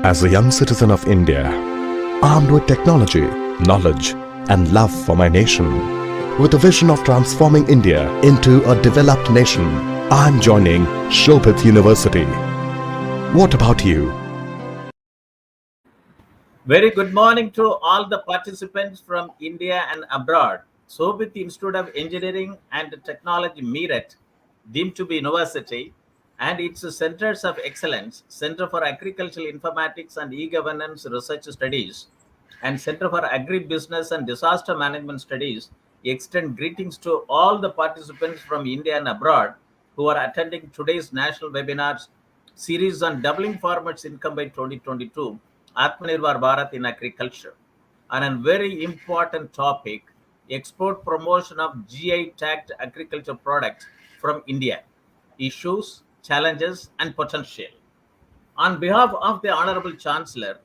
As a young citizen of India, armed with technology, knowledge and love for my nation, with a vision of transforming India into a developed nation, I am joining Shobhit University. What about you? Very good morning to all the participants from India and abroad. Shobhit Institute of Engineering and Technology Meerut, deemed to be university, and its centers of excellence, Center for Agricultural Informatics and E-Governance Research Studies, and Center for Agribusiness and Disaster Management Studies, extend greetings to all the participants from India and abroad who are attending today's national webinars series on doubling farmers' income by 2022, Atmanirbhar Bharat in agriculture, on a very important topic, export promotion of GI tagged agriculture products from India, issues, challenges and potential. On behalf of the Honorable Chancellor,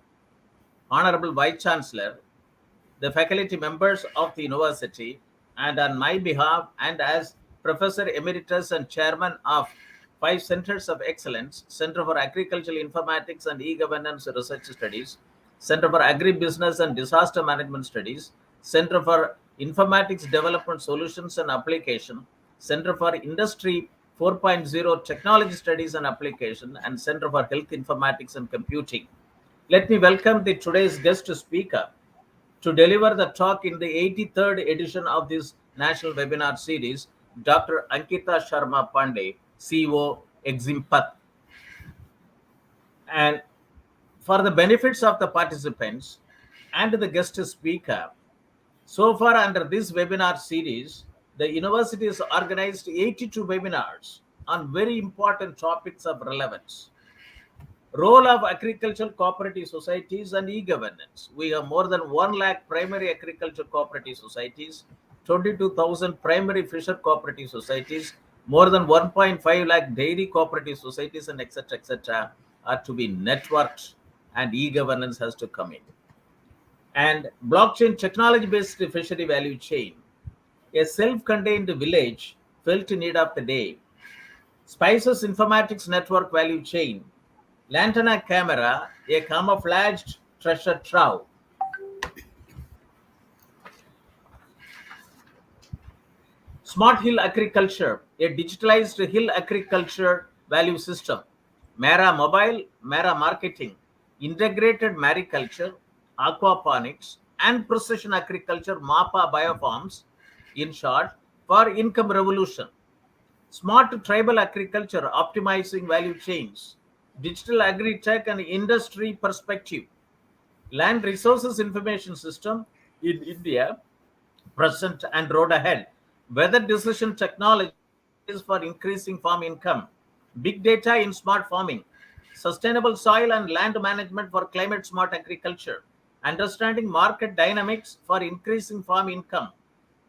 Honorable Vice Chancellor, the faculty members of the university, and on my behalf and as Professor Emeritus and Chairman of 5 Centers of Excellence, Center for Agricultural Informatics and E-Governance Research Studies, Center for Agribusiness and Disaster Management Studies, Center for Informatics Development Solutions and Application, Center for Industry 4.0 Technology Studies and Application, and Center for Health Informatics and Computing. Let me welcome today's guest speaker to deliver the talk in the 83rd edition of this national webinar series, Dr. Ankita Sharma Pandey, CEO, Exim. And for the benefits of the participants and the guest speaker, so far under this webinar series, the university has organized 82 webinars on very important topics of relevance. Role of agricultural cooperative societies and e-governance. We have more than 1 lakh primary agriculture cooperative societies, 22,000 primary fisher cooperative societies, more than 1.5 lakh dairy cooperative societies, and etc. are to be networked, and e-governance has to come in. And blockchain technology-based fishery value chain, a self-contained village felt in need of the day. Spices informatics network value chain, Lantana camera, a camouflaged treasure trove. Smart hill agriculture, a digitalized hill agriculture value system. Mera mobile, Mera marketing, integrated mariculture, aquaponics, and precision agriculture, MAPA biofarms, in short, for income revolution. Smart tribal agriculture, optimizing value chains. Digital agri-tech and industry perspective. Land resources information system in India, present and road ahead. Weather decision technologies for increasing farm income. Big data in smart farming. Sustainable soil and land management for climate smart agriculture. Understanding market dynamics for increasing farm income.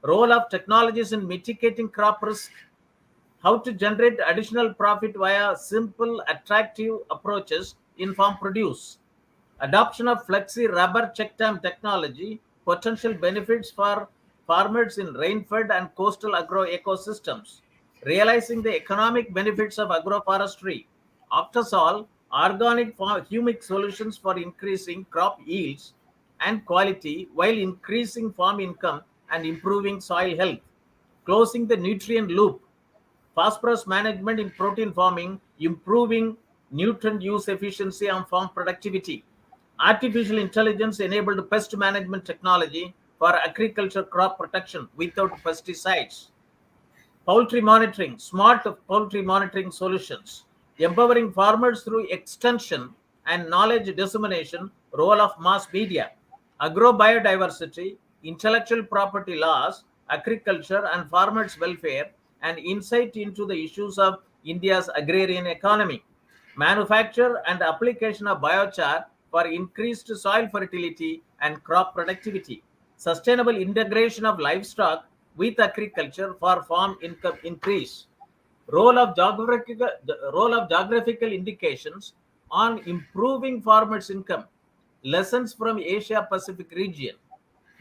Role of technologies in mitigating crop risk. How to generate additional profit via simple, attractive approaches in farm produce. Adoption of flexi rubber check dam technology, potential benefits for farmers in rain-fed and coastal agro ecosystems. Realizing the economic benefits of agroforestry. Octasol, organic humic solutions for increasing crop yields and quality while increasing farm income and improving soil health. Closing the nutrient loop. Phosphorus management in protein farming, improving nutrient use efficiency and farm productivity. Artificial intelligence enabled pest management technology for agriculture crop protection without pesticides. Poultry monitoring, smart poultry monitoring solutions. Empowering farmers through extension and knowledge dissemination, role of mass media. Agrobiodiversity, intellectual property laws, agriculture and farmers' welfare, and insight into the issues of India's agrarian economy. Manufacture and application of biochar for increased soil fertility and crop productivity. Sustainable integration of livestock with agriculture for farm income increase. Role of geographical indications on improving farmers' income. Lessons from Asia Pacific region.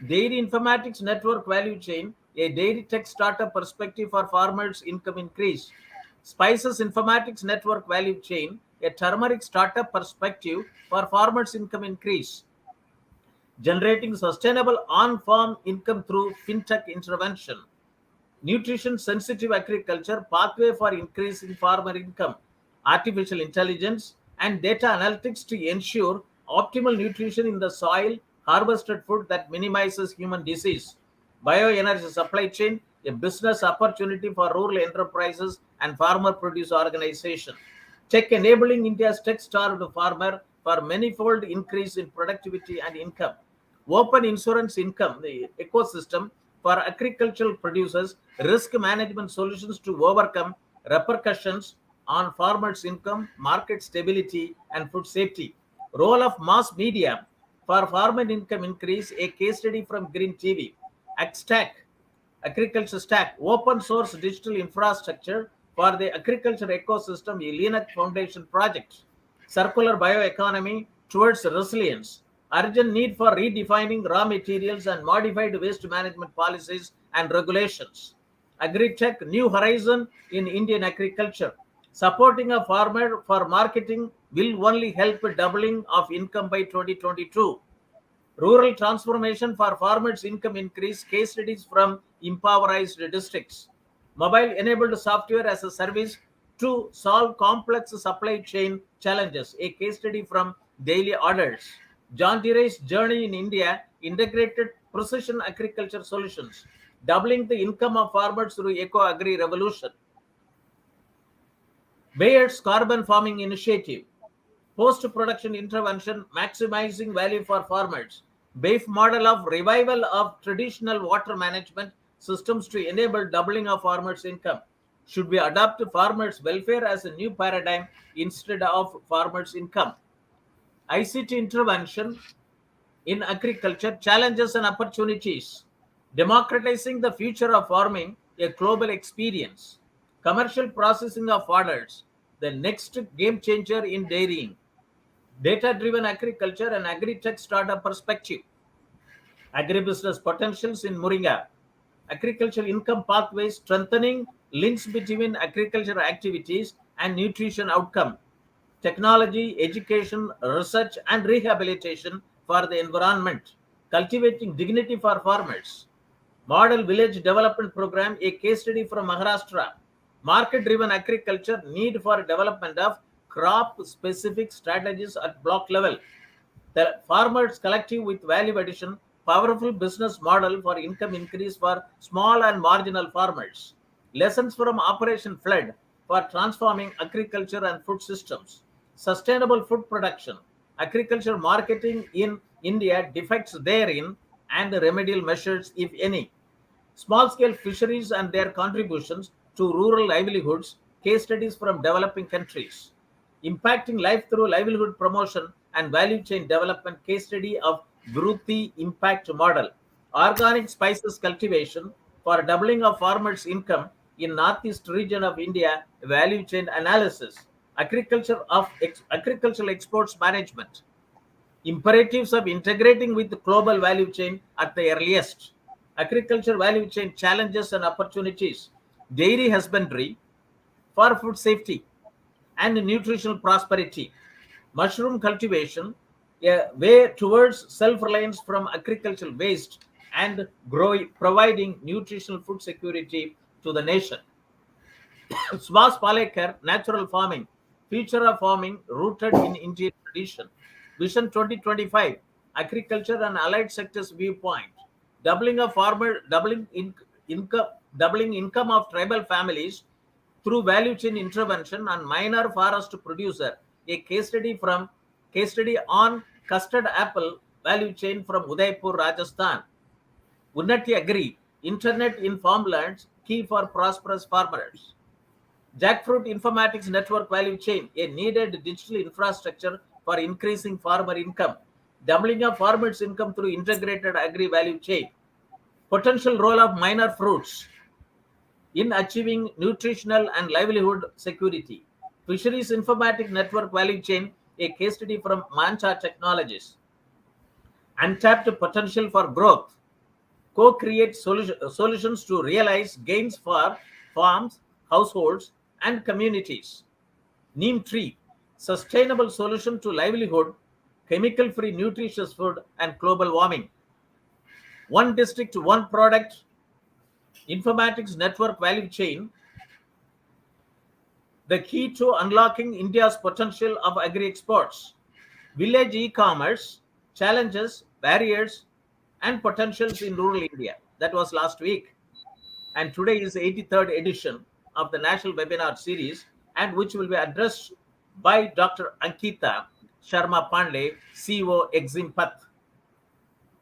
Dairy informatics network value chain, a dairy tech startup perspective for farmers' income increase. Spices informatics network value chain, a turmeric startup perspective for farmers' income increase, generating sustainable on-farm income through fintech intervention. Nutrition sensitive agriculture pathway for increasing farmer income, artificial intelligence and data analytics to ensure optimal nutrition in the soil, harvested food that minimizes human disease, bioenergy supply chain, a business opportunity for rural enterprises and farmer produce organization, tech enabling India's tech starved farmer for manifold increase in productivity and income, open insurance income, the ecosystem for agricultural producers, risk management solutions to overcome repercussions on farmers' income, market stability, and food safety. Role of mass media for farmer income increase, a case study from Green TV. Agstack, agriculture stack, open source digital infrastructure for the agriculture ecosystem, a Linux Foundation project. Circular bioeconomy towards resilience, urgent need for redefining raw materials and modified waste management policies and regulations. Agri-tech, new horizon in Indian agriculture. Supporting a farmer for marketing will only help doubling of income by 2022. Rural transformation for farmers' income increase, case studies from impoverished districts. Mobile enabled software as a service to solve complex supply chain challenges, a case study from daily orders. John Deere's journey in India, integrated precision agriculture solutions, doubling the income of farmers through eco-agri revolution. Bayer's carbon farming initiative, post-production intervention, maximizing value for farmers. BAFE model of revival of traditional water management systems to enable doubling of farmers' income. Should we adopt farmers' welfare as a new paradigm instead of farmers' income? ICT intervention in agriculture, challenges and opportunities. Democratizing the future of farming, a global experience. Commercial processing of orders, the next game changer in dairying. Data-driven agriculture and agri-tech startup perspective. Agribusiness potentials in Moringa. Agricultural income pathways, strengthening links between agricultural activities and nutrition outcome. Technology, education, research and rehabilitation for the environment. Cultivating dignity for farmers. Model Village Development Program, a case study from Maharashtra. Market-driven agriculture, need for development of crop-specific strategies at block level. The farmers collective with value addition, powerful business model for income increase for small and marginal farmers. Lessons from Operation Flood for transforming agriculture and food systems. Sustainable food production. Agriculture marketing in India, defects therein and remedial measures, if any. Small-scale fisheries and their contributions to rural livelihoods, case studies from developing countries. Impacting life through livelihood promotion and value chain development, case study of Vruti impact model. Organic spices cultivation for doubling of farmers' income in northeast region of India, value chain analysis. Agricultural exports management. Imperatives of integrating with the global value chain at the earliest. Agriculture value chain challenges and opportunities. Dairy husbandry for food safety and nutritional prosperity. Mushroom cultivation, a way towards self-reliance from agricultural waste and providing nutritional food security to the nation. Swas Palekar, natural farming, future of farming rooted in Indian tradition. Vision 2025, agriculture and allied sectors viewpoint. Doubling of farmer, doubling income of tribal families through value chain intervention and minor forest producer. A case study on custard apple value chain from Udaipur, Rajasthan. Unnati Agri, internet in farmlands, key for prosperous farmers. Jackfruit Informatics Network value chain, a needed digital infrastructure for increasing farmer income. Doubling of farmers' income through integrated agri value chain. Potential role of minor fruits in achieving nutritional and livelihood security. Fisheries Informatic Network value chain, a case study from Mancha Technologies. Untapped potential for growth. Co-create solutions to realize gains for farms, households, and communities. Neem tree, sustainable solution to livelihood, chemical-free nutritious food, and global warming. One district, one product, informatics network value chain, the key to unlocking India's potential of agri-exports. Village e-commerce, challenges, barriers, and potentials in rural India. That was last week. And today is the 83rd edition of the National Webinar Series, and which will be addressed by Dr. Ankita Sharma Pandey, CEO Exim,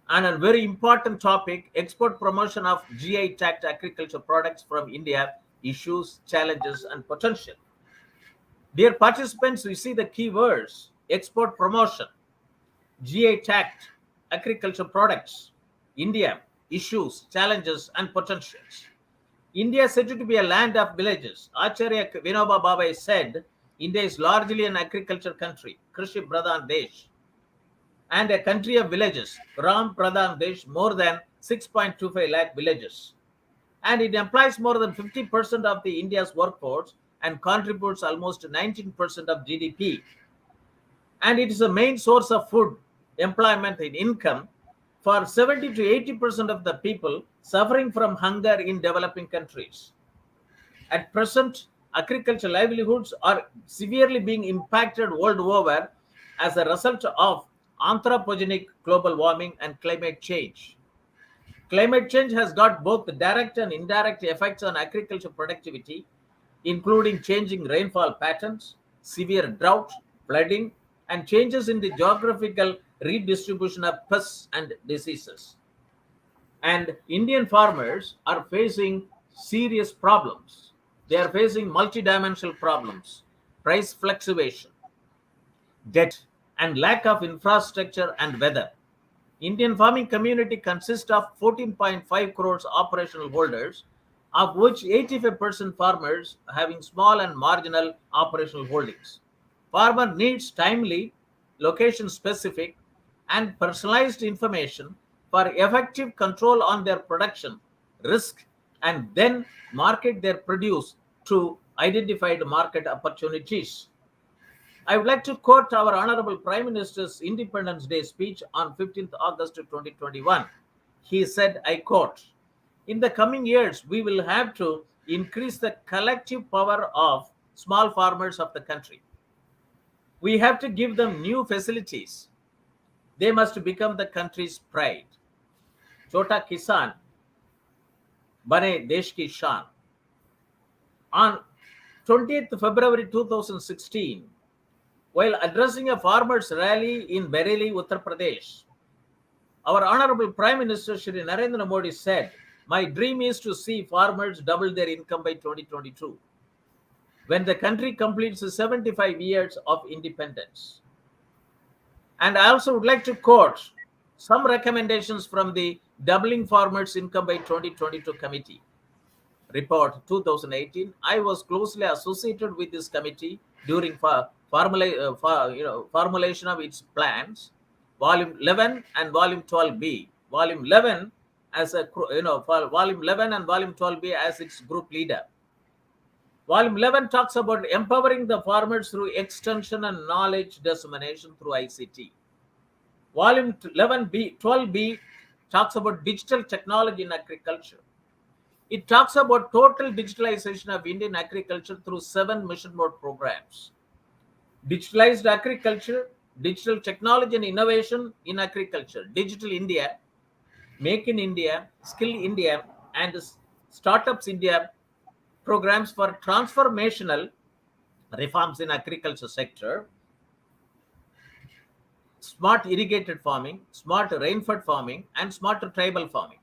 on a very important topic, export promotion of GI tagged agriculture products from India, issues, challenges, and potential. Dear participants, we see the key words: export promotion, GI tagged agriculture products, India, issues, challenges, and potentials. India is said to be a land of villages. Acharya Vinoba Bhave said, India is largely an agriculture country, Krishi Pradhan Desh, and a country of villages, Ram Pradhan Desh, more than 6.25 lakh villages. And it employs more than 50% of the India's workforce and contributes almost 19% of GDP. And it is a main source of food, employment, and income for 70 to 80% of the people suffering from hunger in developing countries. At present, agricultural livelihoods are severely being impacted world over as a result of anthropogenic global warming and climate change. Climate change has got both direct and indirect effects on agriculture productivity, including changing rainfall patterns, severe drought, flooding, and changes in the geographical redistribution of pests and diseases. And Indian farmers are facing serious problems. They are facing multidimensional problems: price fluctuation, debt, and lack of infrastructure and weather. Indian farming community consists of 14.5 crores operational holders, of which 85% farmers having small and marginal operational holdings. Farmer needs timely, location-specific, and personalized information for effective control on their production, risk, and then market their produce to identified market opportunities. I would like to quote our Honorable Prime Minister's Independence Day speech on 15th August 2021. He said, I quote, in the coming years, we will have to increase the collective power of small farmers of the country. We have to give them new facilities. They must become the country's pride. Chota Kisan, Bane Desh Ki Shan. On 20th February 2016, while addressing a farmers' rally in Bareilly, Uttar Pradesh, our Honorable Prime Minister Shri Narendra Modi said, my dream is to see farmers double their income by 2022, when the country completes 75 years of independence. And I also would like to quote some recommendations from the Doubling Farmers' Income by 2022 Committee Report 2018. I was closely associated with this committee during formulation of its plans, Volume 11 and Volume 12B. Volume 11 as a for Volume 11 and Volume 12B as its group leader. Volume 11 talks about empowering the farmers through extension and knowledge dissemination through ICT. Volume 12B talks about digital technology in agriculture. It talks about total digitalization of Indian agriculture through 7 mission mode programs. Digitalized agriculture, digital technology and innovation in agriculture, Digital India, Make in India, Skill India, and Startups India programs for transformational reforms in agriculture sector, smart irrigated farming, smart rainfed farming, and smarter tribal farming.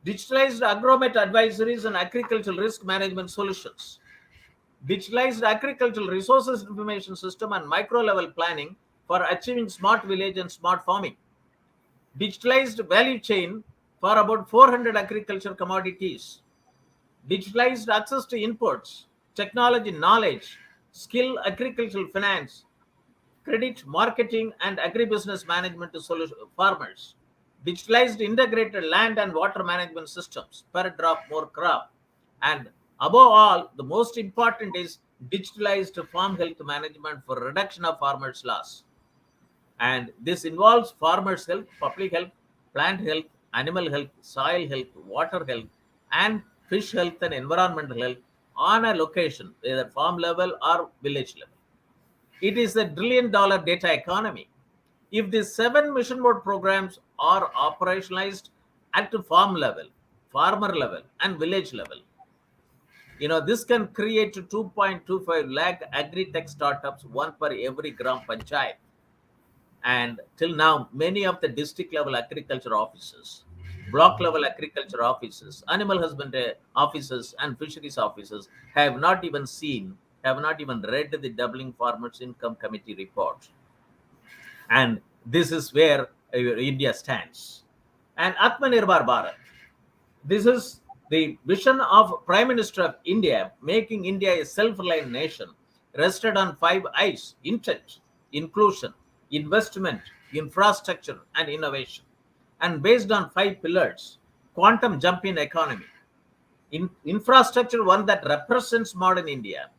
Digitalized agromet advisories and agricultural risk management solutions. Digitalized agricultural resources information system and micro level planning for achieving smart village and smart farming. Digitalized value chain for about 400 agriculture commodities. Digitalized access to inputs, technology knowledge, skill agricultural finance, credit marketing and agribusiness management to farmers. Digitalized integrated land and water management systems, per drop more crop. And above all, the most important is digitalized farm health management for reduction of farmers' loss. And this involves farmers' health, public health, plant health, animal health, soil health, water health, and fish health and environmental health on a location, either farm level or village level. It is a $1 trillion data economy. If these 7 mission mode programs are operationalized at the farm level, farmer level, and village level, this can create 2.25 lakh agri-tech startups, one per every gram panchayat. And till now, many of the district level agriculture officers, block level agriculture officers, animal husbandry officers, and fisheries officers have not even read the Doubling Farmers Income Committee report. And this is where India stands. And Atmanirbhar Bharat, this is the vision of Prime Minister of India, making India a self-reliant nation, rested on 5 I's: intent, inclusion, investment, infrastructure, and innovation, and based on 5 pillars: quantum jump in economy, infrastructure, one that represents modern India;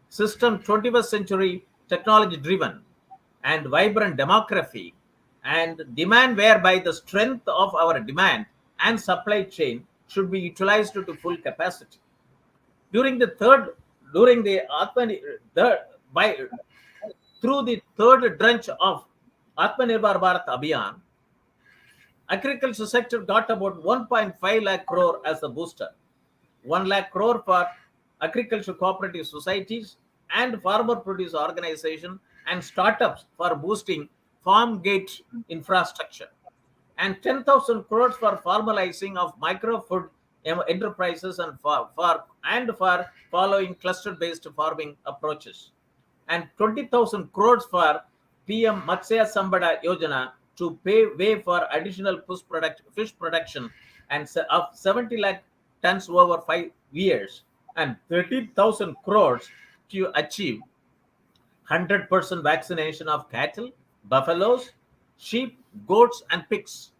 system, 21st century technology driven and vibrant demography; and demand, whereby the strength of our demand and supply chain should be utilized to full capacity. During the third, during the by through the third tranche of Atmanirbhar Bharat Abhiyan, agriculture sector got about 1.5 lakh crore as the booster, 1 lakh crore for agriculture cooperative societies and farmer produce organization and startups for boosting farm gate infrastructure, and 10,000 crores for formalizing of micro food enterprises and for following cluster based farming approaches, and 20,000 crores for PM Matsya Sambada Yojana to pay way for additional fish production and of 70 lakh tons over 5 years, and 13,000 crores to achieve 100% vaccination of cattle, buffaloes, sheep, goats, and pigs,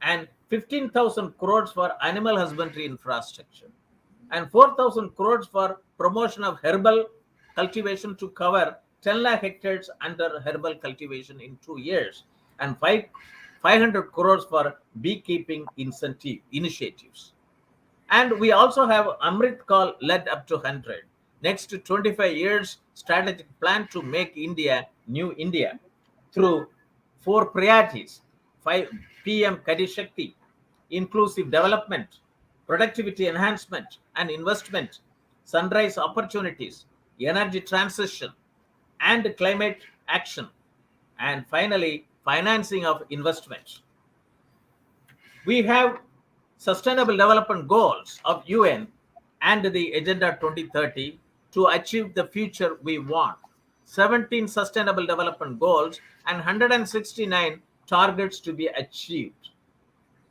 and 15,000 crores for animal husbandry infrastructure, and 4,000 crores for promotion of herbal cultivation to cover 10 lakh hectares under herbal cultivation in 2 years, and 500 crores for beekeeping incentive initiatives. And we also have Amrit Call led up to 100. Next to 25 years strategic plan to make India new India through 4 priorities: 5 PM Kadi Shakti, inclusive development, productivity enhancement and investment, sunrise opportunities, energy transition, and climate action, and finally financing of investment. We have Sustainable Development Goals of UN and the Agenda 2030 to achieve the future we want. 17 Sustainable Development Goals and 169 targets to be achieved.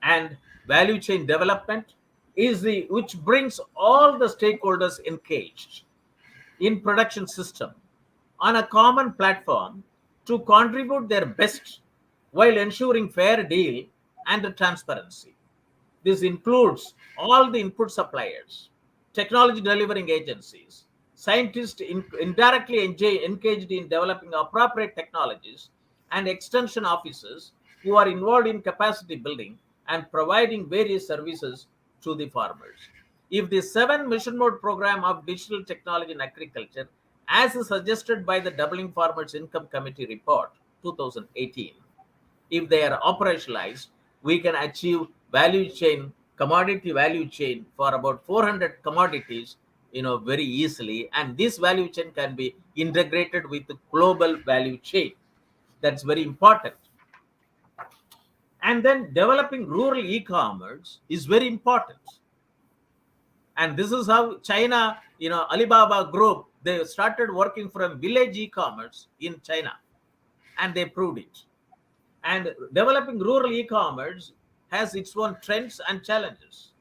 And value chain development is which brings all the stakeholders engaged in production system on a common platform to contribute their best while ensuring fair deal and transparency. This includes all the input suppliers, technology delivering agencies, scientists indirectly engaged in developing appropriate technologies, and extension officers who are involved in capacity building and providing various services to the farmers. If the 7 mission mode program of digital technology in agriculture, as suggested by the Doubling Farmers Income Committee report 2018, if they are operationalized, we can achieve commodity value chain for about 400 commodities, very easily. And this value chain can be integrated with the global value chain. That's very important. And then developing rural e-commerce is very important. And this is how China, Alibaba Group, they started working from village e-commerce in China, and they proved it. And developing rural e-commerce has its own trends and challenges: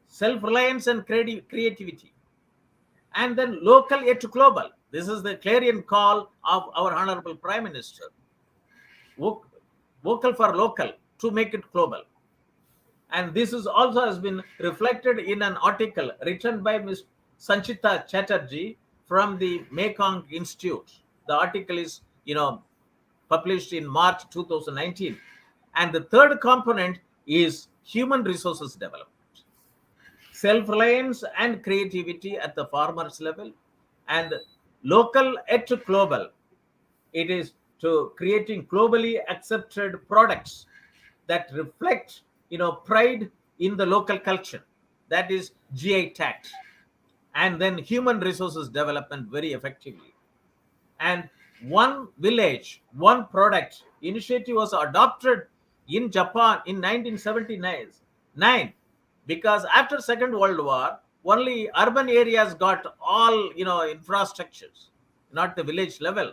self-reliance and creativity, and then local yet global. This is the clarion call of our Honorable Prime Minister: vocal for local to make it global. And this is also has been reflected in an article written by Ms. Sanchita Chatterjee from the Mekong Institute. The article is, published in March 2019. And the third component is human resources development, self-reliance and creativity at the farmers level, and local yet global. It is to creating globally accepted products that reflect, pride in the local culture. That is GI tax. And then human resources development very effectively. And one village, one product initiative was adopted in Japan in 1979, because after Second World War, only urban areas got all, infrastructures, not the village level.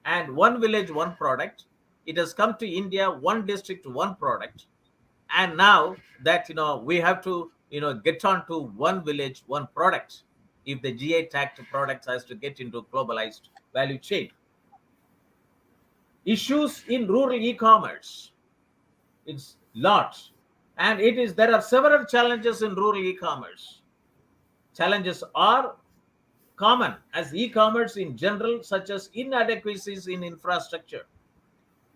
And one village, one product. It has come to India, one district, one product. And now that, we have to, get on to one village, one product, if the GI tagged products has to get into globalized value chain. Issues in rural e-commerce, it's lots. And there are several challenges in rural e-commerce. Challenges are common as e-commerce in general, such as inadequacies in infrastructure,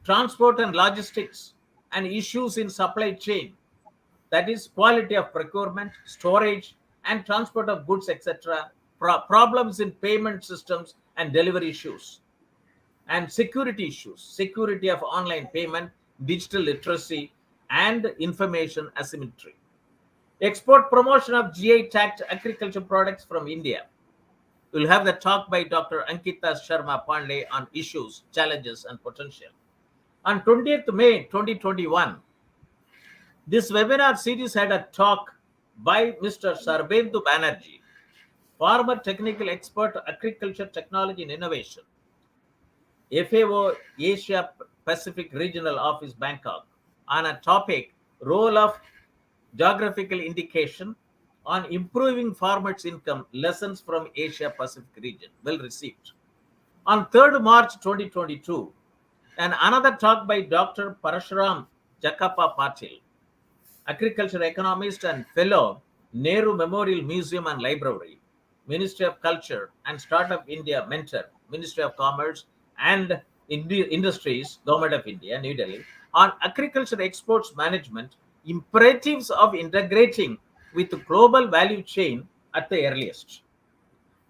transport and logistics, and issues in supply chain, that is quality of procurement, storage and transport of goods, etc., problems in payment systems and delivery issues, and security issues, security of online payment, digital literacy and information asymmetry. Export promotion of GI tagged agriculture products from India. We'll have the talk by Dr. Ankita Sharma Pandey on issues, challenges and potential. On 20th May 2021, this webinar series had a talk by Mr. Sarbendu Banerjee, former technical expert, agriculture, technology and innovation, FAO Asia Pacific Regional Office, Bangkok, on a topic, role of geographical indication on improving farmers' income, lessons from Asia Pacific region. Well received. On 3rd March 2022, and another talk by Dr. Parashuram Jakappa Patil, agriculture economist and fellow, Nehru Memorial Museum and Library, Ministry of Culture and Startup India mentor, Ministry of Commerce and Industries, Government of India, New Delhi, on agriculture exports management, imperatives of integrating with the global value chain at the earliest.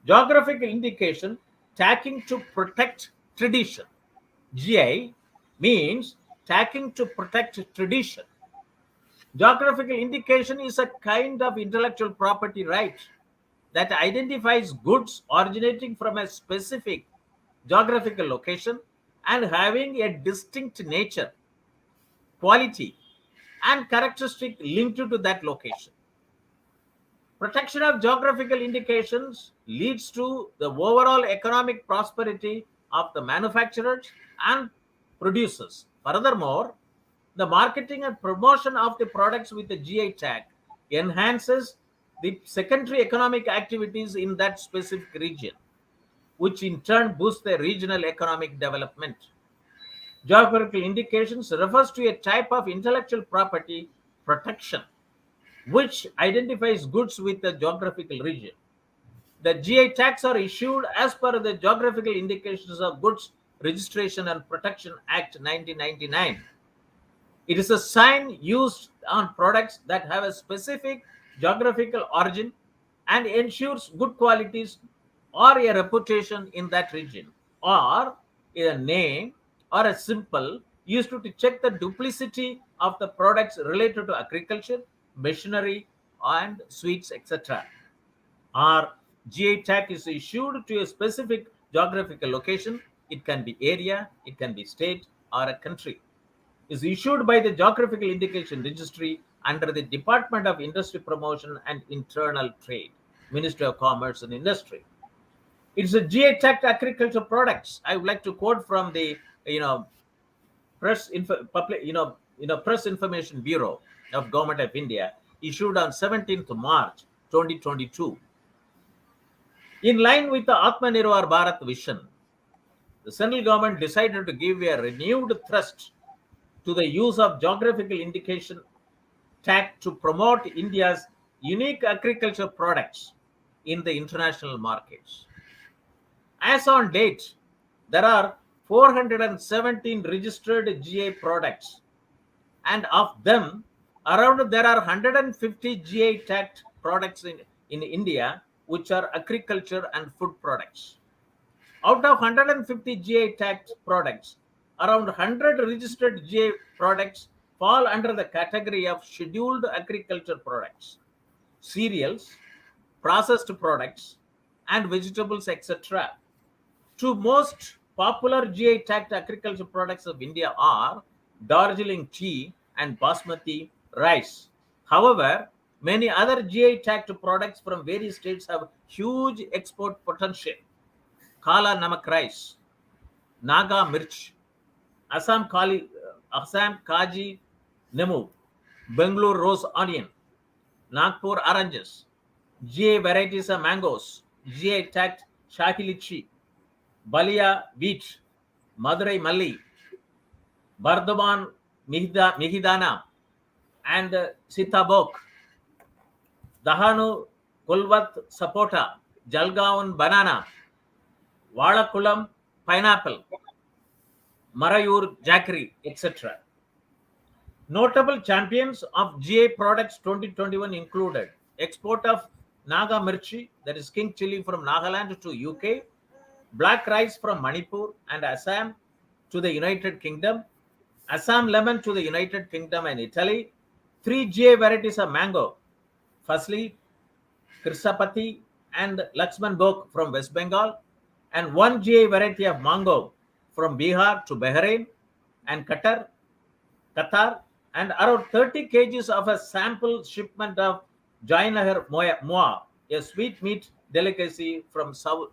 Geographical indication, tagging to protect tradition. GI means tagging to protect tradition. Geographical indication is a kind of intellectual property right that identifies goods originating from a specific geographical location and having a distinct nature, quality, and characteristic linked to that location. Protection of geographical indications leads to the overall economic prosperity of the manufacturers and producers. Furthermore, the marketing and promotion of the products with the GI tag enhances the secondary economic activities in that specific region, which in turn boosts the regional economic development. Geographical indications refers to a type of intellectual property protection which identifies goods with the geographical region. The GI tags are issued as per the Geographical Indications of Goods Registration and Protection Act 1999. It is a sign used on products that have a specific geographical origin and ensures good qualities or a reputation in that region, or a name or a symbol used to check the duplicity of the products related to agriculture, machinery, and sweets, etc. Or GI tag is issued to a specific geographical location. It can be area, it can be state, or a country. Is issued by the Geographical Indication Registry under the Department of Industry Promotion and Internal Trade, Ministry of Commerce and Industry. It's a GI tagged agriculture products. I would like to quote from the Press Information Bureau of Government of India, issued on 17th March 2022. In line with the Atmanirbhar Bharat vision, the central government decided to give a renewed thrust to the use of geographical indication tag to promote India's unique agriculture products in the international markets. As on date, there are 417 registered GI products, and of them, around there are 150 GI tagged products in India, which are agriculture and food products. Out of 150 GI tagged products, around 100 registered GI products fall under the category of scheduled agriculture products, cereals, processed products, and vegetables, etc. Two most popular GI tagged agriculture products of India are Darjeeling tea and basmati rice. However, many other GI tagged products from various states have huge export potential. Kala Namak rice, Naga mirch, Assam Kaji Nemu, Bangalore rose onion, Nagpur oranges, GA varieties of mangoes, GA tagged Shahi Litchi, Balia wheat, Madurai Malli, Bardhaman Mihidana, and Sitabok, Dahanu Kulvat Sapota, Jalgaon banana, Valakulam pineapple, Marayur jaggery, etc. Notable champions of GA products 2021 included export of Naga Mirchi, that is king chili from Nagaland to UK, black rice from Manipur and Assam to the United Kingdom, Assam lemon to the United Kingdom and Italy, 3 GA varieties of mango, Fasli, Kirsapati, and Laxman Bok from West Bengal, and 1 GA variety of mango from Bihar to Bahrain and Qatar, and around 30 kgs of a sample shipment of Jainahar Moa, a sweet meat delicacy from South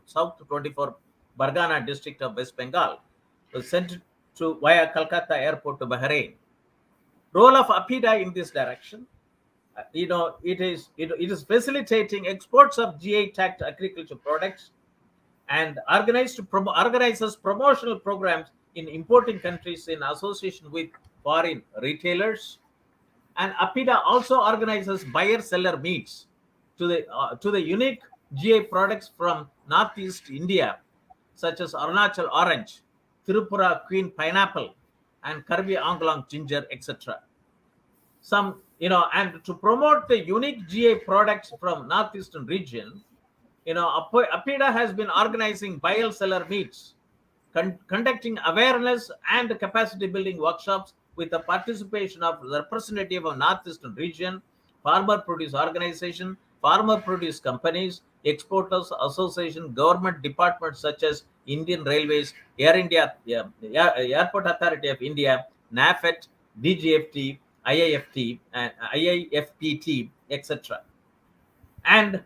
24 Bargana district of West Bengal, was sent to via Calcutta airport to Bahrain. Role of APIDA in this direction, it is facilitating exports of GI tagged agriculture products and organizes promotional programs in importing countries in association with foreign retailers. And APIDA also organizes buyer-seller meets to the unique GI products from Northeast India, such as Arunachal orange, Tripura queen pineapple, and Karbi Anglong ginger, etc. And to promote the unique GI products from Northeastern region, APIDA has been organizing buyer-seller meets, conducting awareness and capacity building workshops with the participation of the representative of Northeastern region, farmer produce organization, farmer produce companies, exporters association, government departments such as Indian Railways, Air India, Airport Authority of India, NAFET, DGFT, IIFT, and IIFPT, etc. And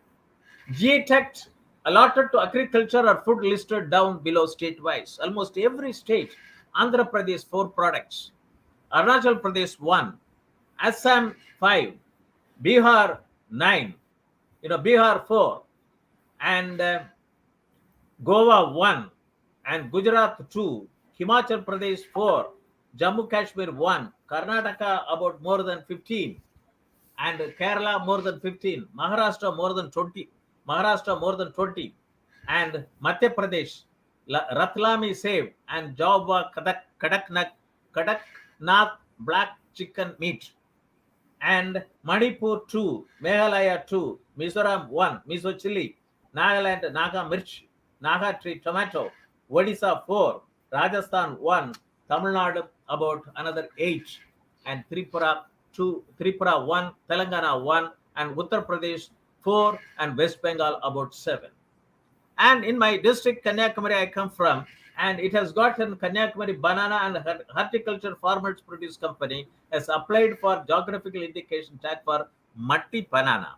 GA tagged allotted to agriculture are food listed down below state-wise. Almost every state, Andhra Pradesh 4 products, Arunachal Pradesh 1, Assam 5, Bihar 9, Bihar 4, and Goa 1, and Gujarat 2, Himachal Pradesh 4, Jammu Kashmir 1, Karnataka about more than 15, and Kerala more than 15, Maharashtra more than 20, and Madhya Pradesh, Ratlami Save, and Java Kadaknath black chicken meat, and Manipur 2, Meghalaya 2, Mizoram 1, Mizo chili, Nagaland Naga mirch, Naga tree tomato, Odisha 4, Rajasthan 1, Tamil Nadu about another 8, and Tripura 1, Telangana 1, and Uttar Pradesh 4, and West Bengal about 7. And in my district, Kanyakumari, I come from, and it has gotten Kanyakumari Banana and Horticulture Farmers Produce Company has applied for geographical indication tag for Matti banana.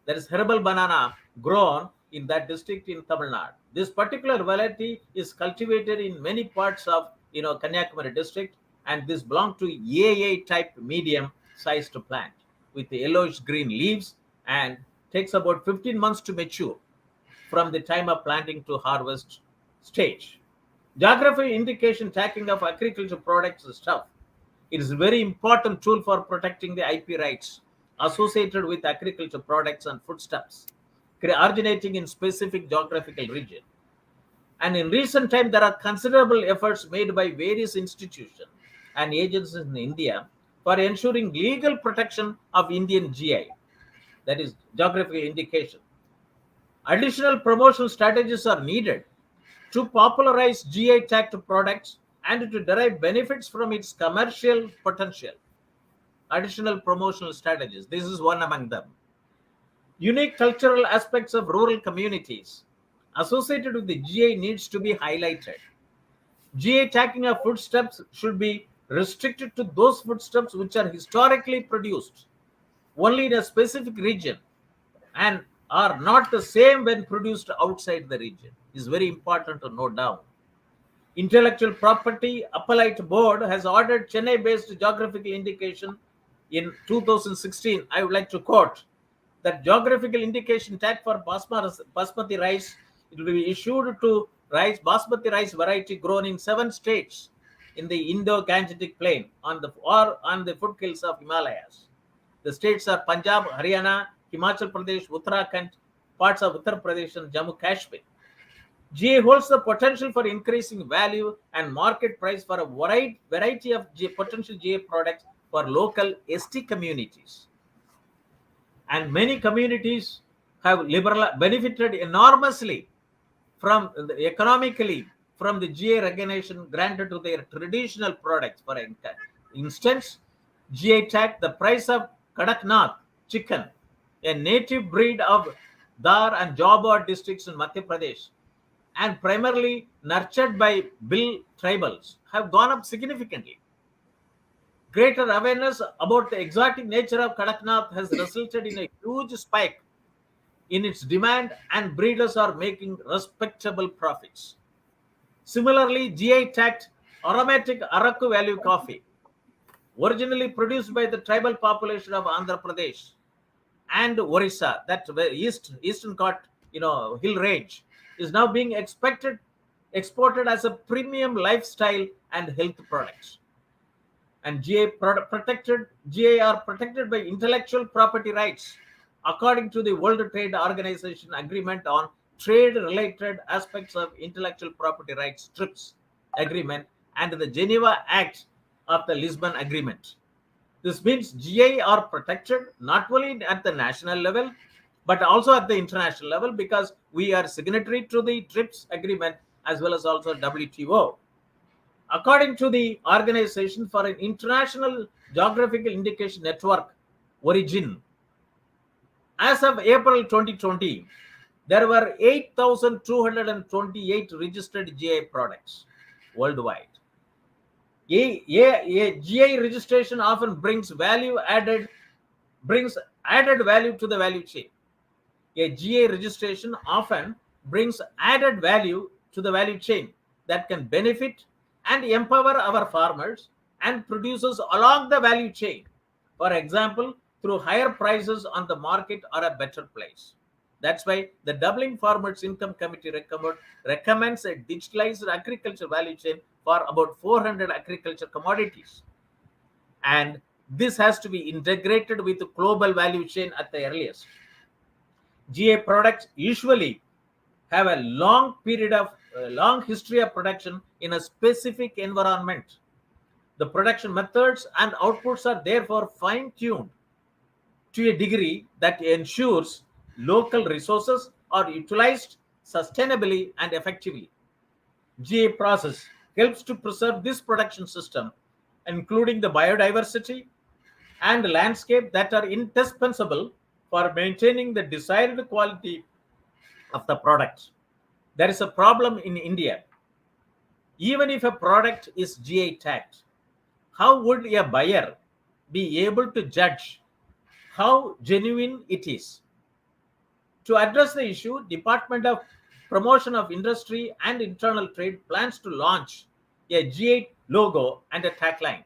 That is herbal banana grown in that district in Tamil Nadu. This particular variety is cultivated in many parts of Kanyakumari district, and this belongs to AA type medium sized plant with the yellowish green leaves and takes about 15 months to mature from the time of planting to harvest stage. Geography indication tagging of agricultural products is tough. It is a very important tool for protecting the IP rights associated with agricultural products and foodstuffs originating in specific geographical region. And in recent time, there are considerable efforts made by various institutions and agencies in India for ensuring legal protection of Indian GI, that is geographical indication. Additional promotional strategies are needed to popularize GI tagged products and to derive benefits from its commercial potential. Additional promotional strategies. This is one among them. Unique cultural aspects of rural communities associated with the GI needs to be highlighted. GI tagging of foodstuffs should be restricted to those foodstuffs which are historically produced only in a specific region and are not the same when produced outside the region. Is very important to note down. Intellectual Property Appellate Board has ordered Chennai-based geographical indication in 2016. I would like to quote that geographical indication tag for basmati rice, it will be issued to basmati rice variety grown in 7 states in the Indo-Gangetic plain on the foothills of Himalayas. The states are Punjab, Haryana, Himachal Pradesh, Uttarakhand, parts of Uttar Pradesh, and Jammu Kashmir. GA holds the potential for increasing value and market price for a variety of potential GA products for local ST communities. And many communities have benefited enormously economically from the GA recognition granted to their traditional products. For instance, GA tag the price of Kadaknath chicken, a native breed of Dar and Jawbad districts in Madhya Pradesh, and primarily nurtured by Bill tribals, have gone up significantly. Greater awareness about the exotic nature of Kadaknath has resulted in a huge spike in its demand, and breeders are making respectable profits. Similarly, GI tagged aromatic Araku Valley coffee, originally produced by the tribal population of Andhra Pradesh and Orissa, that eastern hill range, is now being exported as a premium lifestyle and health products. And GI are protected by intellectual property rights according to the World Trade Organization Agreement on Trade-Related Aspects of Intellectual Property Rights TRIPS Agreement and the Geneva Act of the Lisbon Agreement. This means GI are protected not only at the national level but also at the international level, because we are signatory to the TRIPS agreement as well as also WTO. According to the Organization for an International Geographical Indication Network, Origin, as of April 2020, there were 8,228 registered GI products worldwide. A GI registration often brings added value to the value chain. A GI registration often brings added value to the value chain that can benefit and empower our farmers and producers along the value chain. For example, through higher prices on the market or a better place. That's why the Doubling Farmers Income Committee recommends a digitalized agriculture value chain for about 400 agriculture commodities. And this has to be integrated with the global value chain at the earliest. GA products usually have a long history of production in a specific environment. The production methods and outputs are therefore fine-tuned to a degree that ensures local resources are utilized sustainably and effectively. GA process helps to preserve this production system, including the biodiversity and landscape that are indispensable for maintaining the desired quality of the product. There is a problem in India. Even if a product is GI tagged, how would a buyer be able to judge how genuine it is? To address the issue, Department of Promotion of Industry and Internal Trade plans to launch a GI logo and a tagline.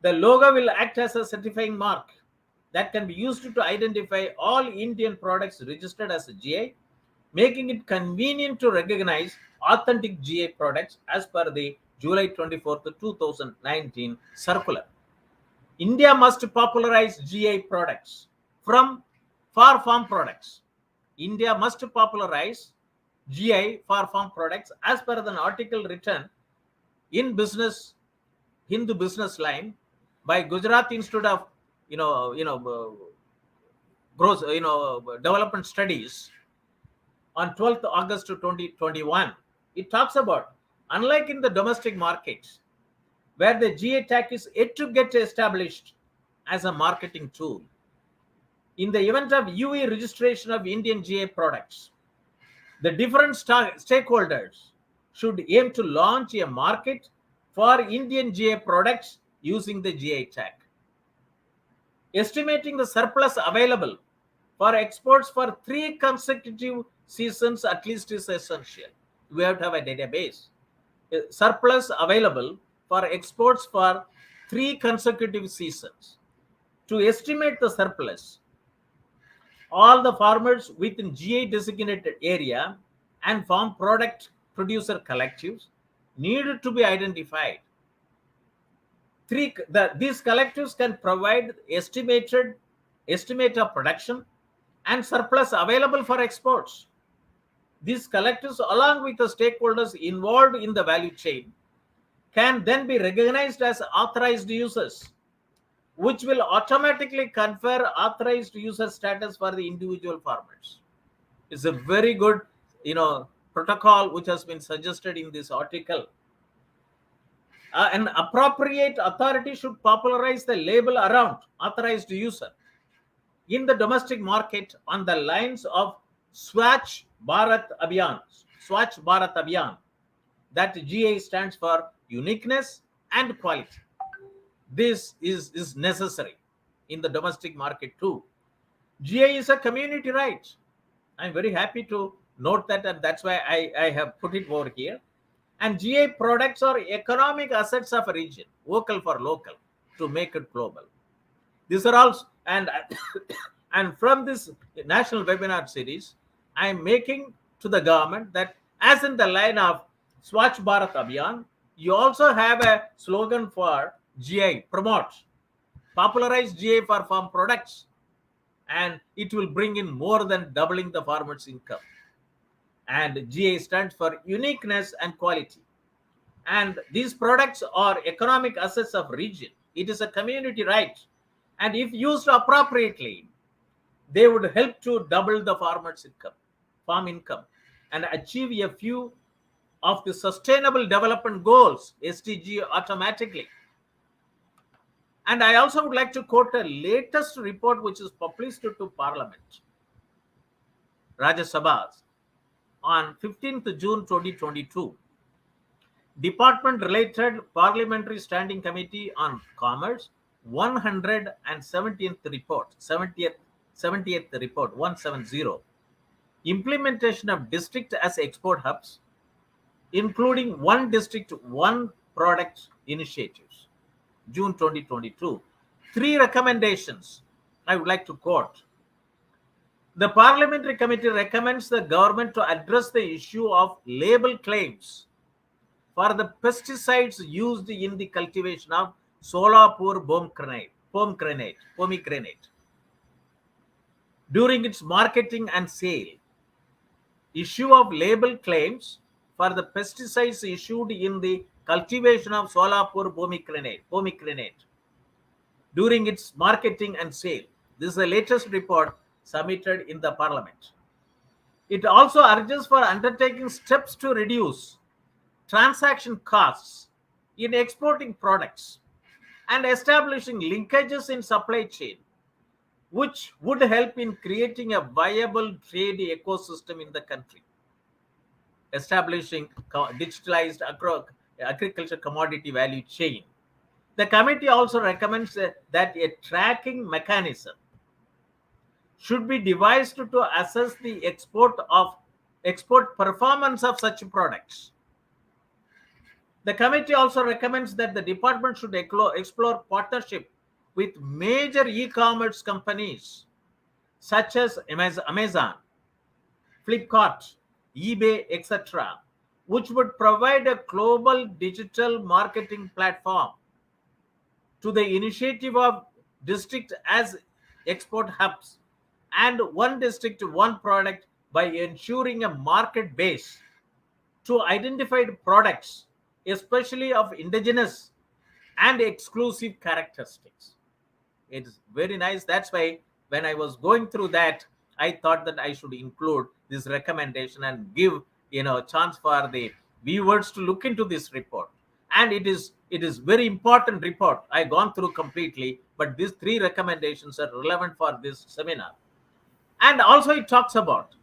The logo will act as a certifying mark that can be used to identify all Indian products registered as a GI, making it convenient to recognize authentic GI products as per the July 24, 2019 circular. India must popularize GI products for farm products. India must popularize GI for farm products as per an article written in business Hindu business line by Gujarat Institute of gross development studies on 12th August 2021. It talks about, unlike in the domestic markets where the GI tag is yet to get established as a marketing tool, in the event of UE registration of Indian GI products, the different stakeholders should aim to launch a market for Indian GI products using the GI tag. Estimating the surplus available for exports for 3 consecutive seasons at least is essential. We have to have a database. Surplus available for exports for 3 consecutive seasons. To estimate the surplus, all the farmers within GI designated area and farm product producer collectives needed to be identified. These collectives can provide estimate of production and surplus available for exports. These collectives, along with the stakeholders involved in the value chain, can then be recognized as authorized users, which will automatically confer authorized user status for the individual farmers. It's a very good, protocol which has been suggested in this article. An appropriate authority should popularize the label around authorized user in the domestic market on the lines of Swachh Bharat Abhiyan, that GI stands for uniqueness and quality. This is necessary in the domestic market too. GI is a community right. I'm very happy to note that, and that's why I have put it over here. And GI products are economic assets of a region, vocal for local, to make it global. These are also, and from this national webinar series, I am making to the government that, as in the line of Swachh Bharat Abhiyan, you also have a slogan for GI, promote, popularize GI for farm products, and it will bring in more than doubling the farmer's income. And GI stands for uniqueness and quality. And these products are economic assets of region. It is a community right. And if used appropriately, they would help to double the farmer's income, farm income, and achieve a few of the sustainable development goals, SDG, automatically. And I also would like to quote a latest report which is published to Parliament, Rajya Sabha, on 15th June 2022. Department related Parliamentary Standing Committee on Commerce 170th report, 70th report, 170. Implementation of district as export hubs, including one district, one product initiatives, June 2022. 3 recommendations I would like to quote. The Parliamentary Committee recommends the government to address the issue of label claims for the pesticides used in the cultivation of Solapur pomegranate during its marketing and sale. Issue of label claims for the pesticides issued in the cultivation of Solapur pomegranate during its marketing and sale. This is the latest report submitted in the Parliament. It also urges for undertaking steps to reduce transaction costs in exporting products and establishing linkages in supply chain, which would help in creating a viable trade ecosystem in the country. Establishing digitalized agriculture commodity value chain. The committee also recommends that a tracking mechanism should be devised to assess the export performance of such products. The committee also recommends that the department should explore partnership with major e-commerce companies such as Amazon, Flipkart, eBay, etc., which would provide a global digital marketing platform to the initiative of district as export hubs and one district, one product by ensuring a market base to identified products, especially of indigenous and exclusive characteristics. It's very nice. That's why when I was going through that, I thought that I should include this recommendation and give chance for the viewers to look into this report. And it is very important report. I gone through completely, but these three recommendations are relevant for this seminar. And also it talks about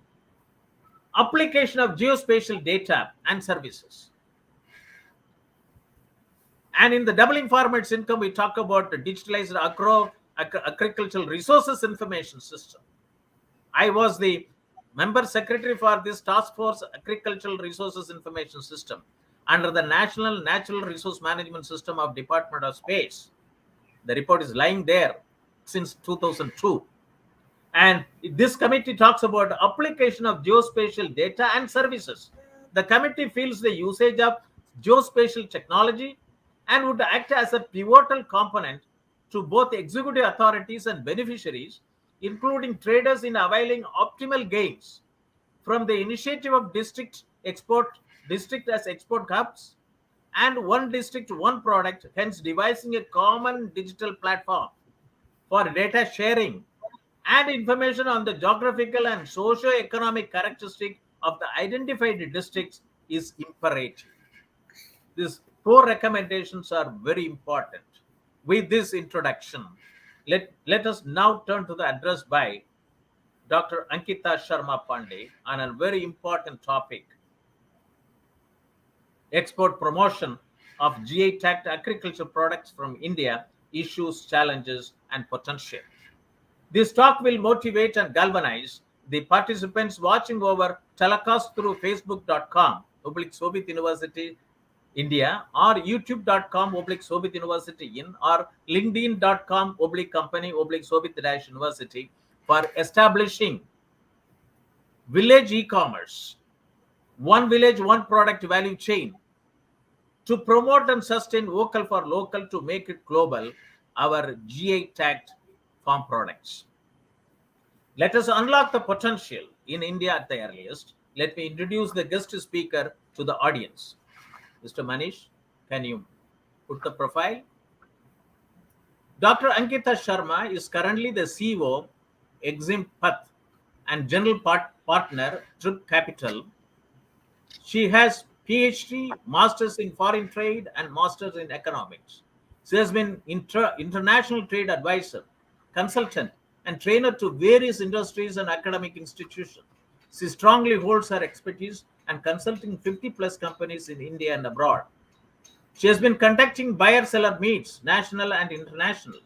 application of geospatial data and services. And in the doubling farmers income, we talk about the digitalized agricultural resources information system. I was the member secretary for this task force agricultural resources information system under the National Natural Resource Management System of Department of Space. The report is lying there since 2002. And this committee talks about application of geospatial data and services. The committee feels the usage of geospatial technology and would act as a pivotal component to both executive authorities and beneficiaries, including traders, in availing optimal gains from the initiative of district as export hubs and one district, one product, hence devising a common digital platform for data sharing and information on the geographical and socio-economic characteristic of the identified districts is imperative. These four recommendations are very important. With this introduction, let us now turn to the address by Dr. Ankita Sharma Pandey on a very important topic: export promotion of GI tagged agricultural products from India, issues, challenges, and potential. This talk will motivate and galvanize the participants watching over telecast through facebook.com/Shobhit University India or youtube.com/Shobhit University in or linkedin.com/company/Shobhit University for establishing village e-commerce, one village, one product value chain to promote and sustain vocal for local to make it global, our GI tagged farm products. Let us unlock the potential in India at the earliest. Let me introduce the guest speaker to the audience. Mr. Manish, can you put the profile? Dr. Ankita Sharma is currently the CEO, Exim and General Partner, Trip Capital. She has PhD, Masters in Foreign Trade, and Masters in Economics. She has been international trade advisor, consultant, and trainer to various industries and academic institutions. She strongly holds her expertise and consulting 50 plus companies in India and abroad. She has been conducting buyer-seller meets, national and international,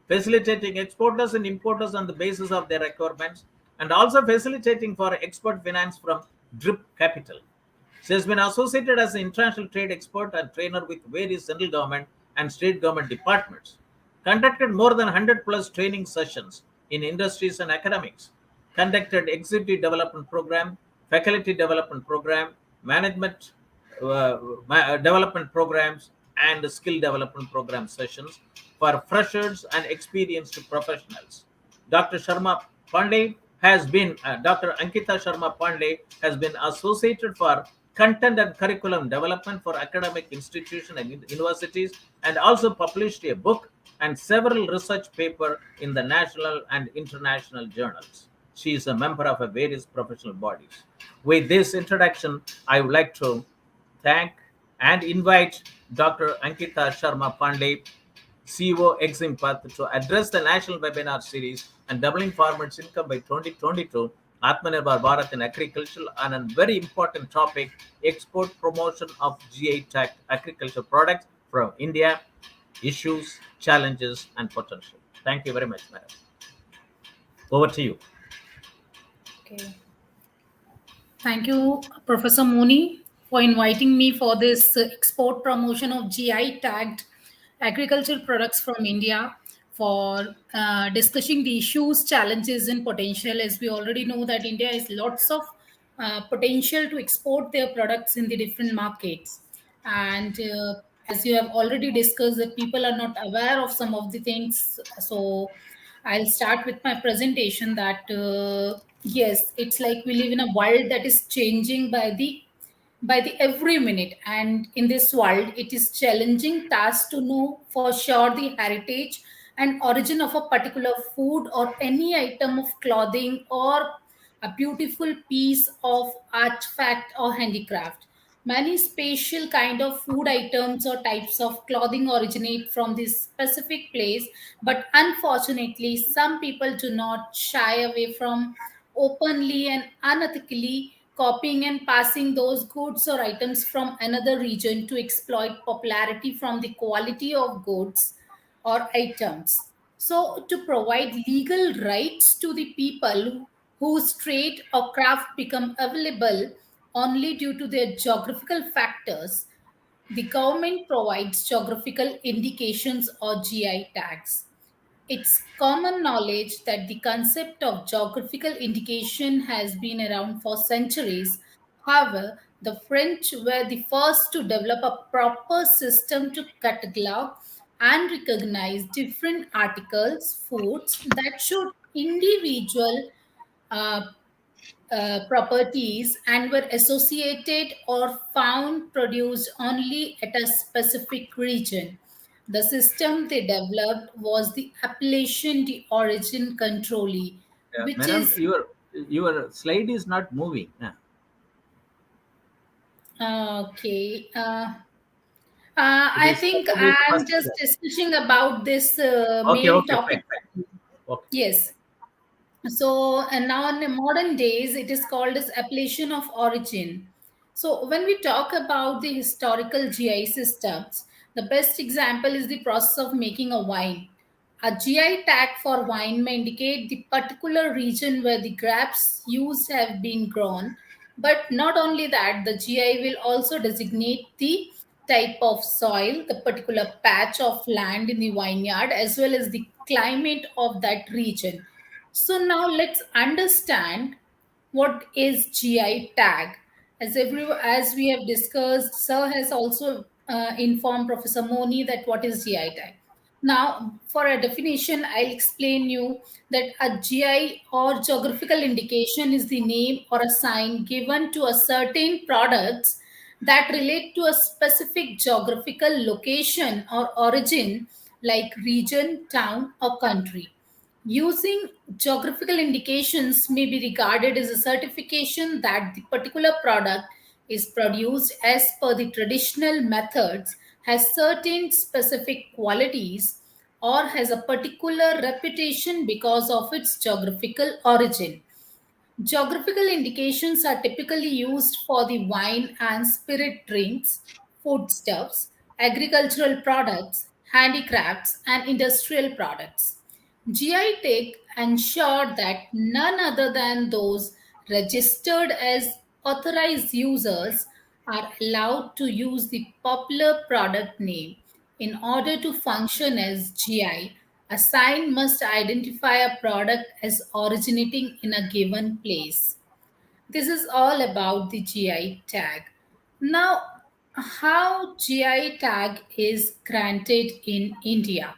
facilitating exporters and importers on the basis of their requirements, and also facilitating for export finance from Drip Capital. She has been associated as an international trade expert and trainer with various central government and state government departments, conducted more than 100 plus training sessions in industries and academics, conducted executive development program, faculty development program, management development programs, and skill development program sessions for freshers and experienced professionals. Dr. Sharma Pandey has been, Dr. Ankita Sharma Pandey has been associated for content and curriculum development for academic institutions and universities, and also published a book and several research papers in the national and international journals. She is a member of various professional bodies. With this introduction, I would like to thank and invite Dr. Ankita Sharma Pandey, CEO Exim to address the national webinar series and doubling farmers' income by 2022, Atmanirbhar Bharat in agriculture, on a very important topic: export promotion of GI tagged agricultural products from India, issues, challenges, and potential. Thank you very much, madam. Over to you. Okay. Thank you, Professor Moni, for inviting me for this export promotion of GI tagged agricultural products from India, for discussing the issues, challenges, and potential. As we already know that India has lots of potential to export their products in the different markets. And as you have already discussed, that people are not aware of some of the things. So I'll start with my presentation that yes, it's like we live in a world that is changing by the every minute, and in this world it is challenging task to know for sure the heritage and origin of a particular food or any item of clothing or a beautiful piece of artifact or handicraft. Many special kind of food items or types of clothing originate from this specific place, but unfortunately, some people do not shy away from openly and unethically copying and passing those goods or items from another region to exploit popularity from the quality of goods or items. So, to provide legal rights to the people whose trade or craft become available only due to their geographical factors, the government provides geographical indications or GI tags. It's common knowledge that the concept of geographical indication has been around for centuries. However, the French were the first to develop a proper system to catalog and recognize different articles, foods that showed individual uh, properties and were associated or found produced only at a specific region. The system they developed was the appellation d'origine contrôlée, which Madam, is your slide is not moving. okay. It I is think started with the I'm first just slide. discussing about this Okay, main okay, topic. fine, fine. Okay. Yes. So, and now in the modern days, it is called as appellation of origin. So, when we talk about the historical GI systems, the best example is the process of making a wine. A GI tag for wine may indicate the particular region where the grapes used have been grown. But not only that, the GI will also designate the type of soil, the particular patch of land in the vineyard, as well as the climate of that region. So now let's understand what is GI tag. As we have discussed, Sir has also informed Professor Moni that what is GI tag. Now, for a definition, I'll explain you that a GI or geographical indication is the name or a sign given to a certain products that relate to a specific geographical location or origin, like region, town, or country. Using geographical indications may be regarded as a certification that the particular product is produced as per the traditional methods, has certain specific qualities, or has a particular reputation because of its geographical origin. Geographical indications are typically used for the wine and spirit drinks, foodstuffs, agricultural products, handicrafts, and industrial products. GI Tech ensured that none other than those registered as authorized users are allowed to use the popular product name. In order to function as GI, a sign must identify a product as originating in a given place. This is all about the GI tag. Now, how GI tag is granted in India?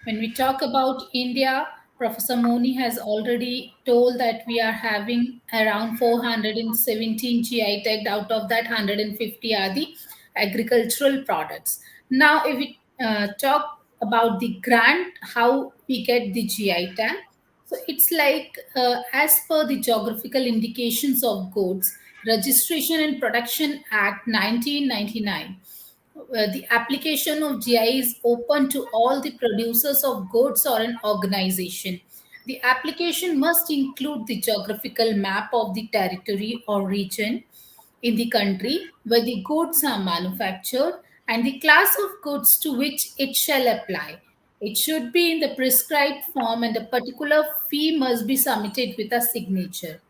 When we talk about India, Professor Moni has already told that we are having around 417 GI tagged. Out of that, 150 are the agricultural products. Now, if we talk about the grant, how we get the GI tag, so it's like as per the geographical indications of goods, Registration and Production Act 1999. The application of GI is open to all the producers of goods or an organization. The application must include the geographical map of the territory or region in the country where the goods are manufactured and the class of goods to which it shall apply. It should be in the prescribed form and a particular fee must be submitted with a signature.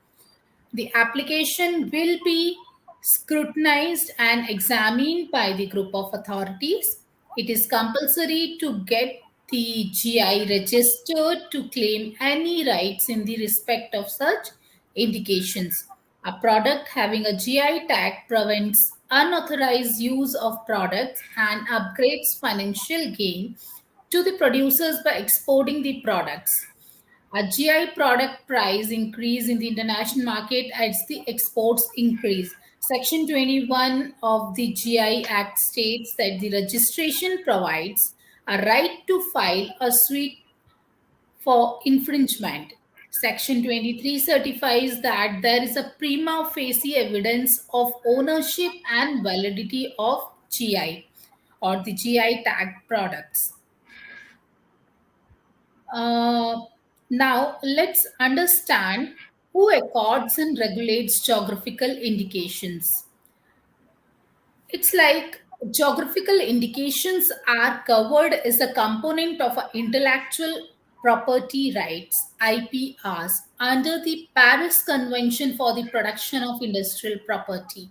The application will be scrutinized and examined by the group of authorities. It is compulsory to get the GI registered to claim any rights in the respect of such indications. A product having a GI tag prevents unauthorized use of products and upgrades financial gain to the producers by exporting the products. A GI product price increase in the international market as the exports increase. Section 21 of the GI Act states that the registration provides a right to file a suit for infringement. Section 23 certifies that there is a prima facie evidence of ownership and validity of GI or the GI tag products. Uh, Now, let's understand who accords and regulates geographical indications. It's like geographical indications are covered as a component of intellectual property rights, IPRs, under the Paris Convention for the Protection of Industrial Property.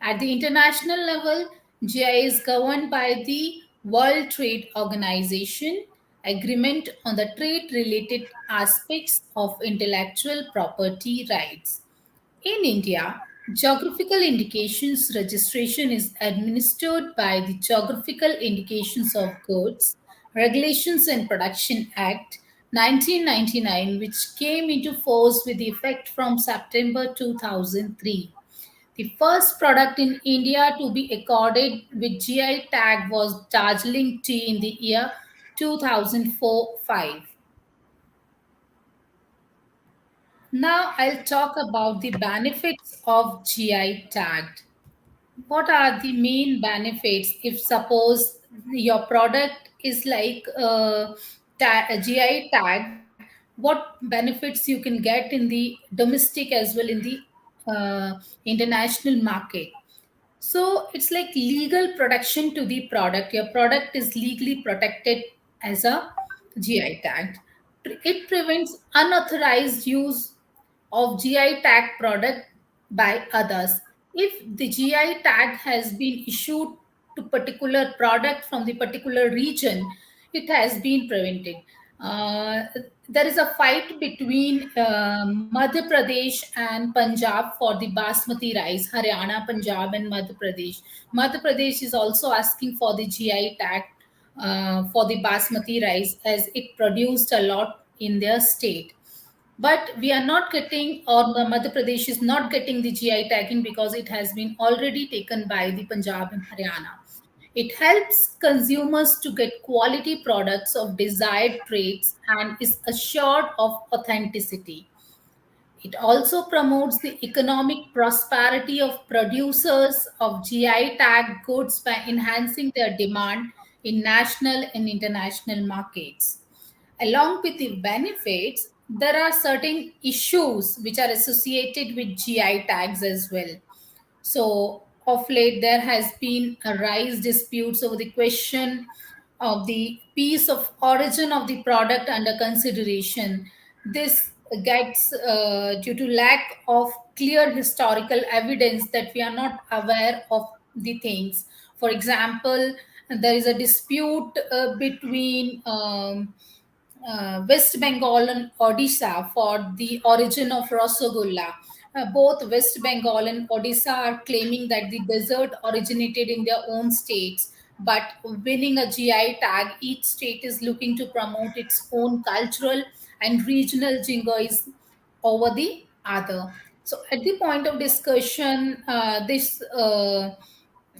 At the international level, GI is governed by the World Trade Organization Agreement on the trade related aspects of intellectual property rights. In India, geographical indications registration is administered by the Geographical Indications of Goods, Regulations and Production Act 1999, which came into force with effect from September 2003. The first product in India to be accorded with GI tag was Darjeeling tea in the year 2004-5. Now I'll talk about the benefits of GI tagged. What are the main benefits if suppose your product is like a GI tagged? What benefits you can get in the domestic as well in the international market? So it's like legal protection to the product. Your product is legally protected as a GI tag. It prevents unauthorized use of GI tag product by others. If the GI tag has been issued to particular product from the particular region, it has been prevented. Uh, there is a fight between Madhya Pradesh and Punjab for the basmati rice. Haryana, Punjab, and Madhya Pradesh. Madhya Pradesh is also asking for the GI tag for the basmati rice as it produced a lot in their state. But we are not getting, or the Madhya Pradesh is not getting the GI tagging because it has been already taken by the Punjab and Haryana. It helps consumers to get quality products of desired traits and is assured of authenticity. It also promotes the economic prosperity of producers of GI tag goods by enhancing their demand in national and international markets. Along with the benefits, there are certain issues which are associated with GI tags as well. So, of late, there has been a rise disputes over the question of the piece of origin of the product under consideration. This gets due to lack of clear historical evidence that we are not aware of the things. For example, there is a dispute between West Bengal and Odisha for the origin of Rasagolla. Both West Bengal and Odisha are claiming that the dessert originated in their own states, but winning a GI tag, each state is looking to promote its own cultural and regional jingoism over the other. So, at the point of discussion, this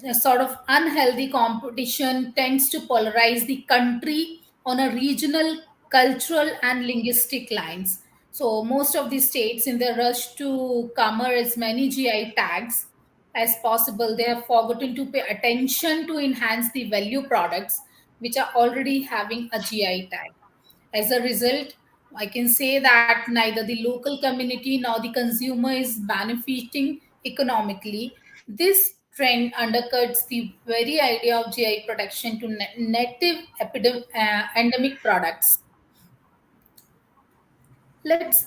a sort of unhealthy competition tends to polarize the country on a regional, cultural, and linguistic lines. So, most of the states, in their rush to cover as many GI tags as possible, they have forgotten to pay attention to enhance the value products which are already having a GI tag. As a result, I can say that neither the local community nor the consumer is benefiting economically. This trend undercuts the very idea of GI protection to native endemic products. Let's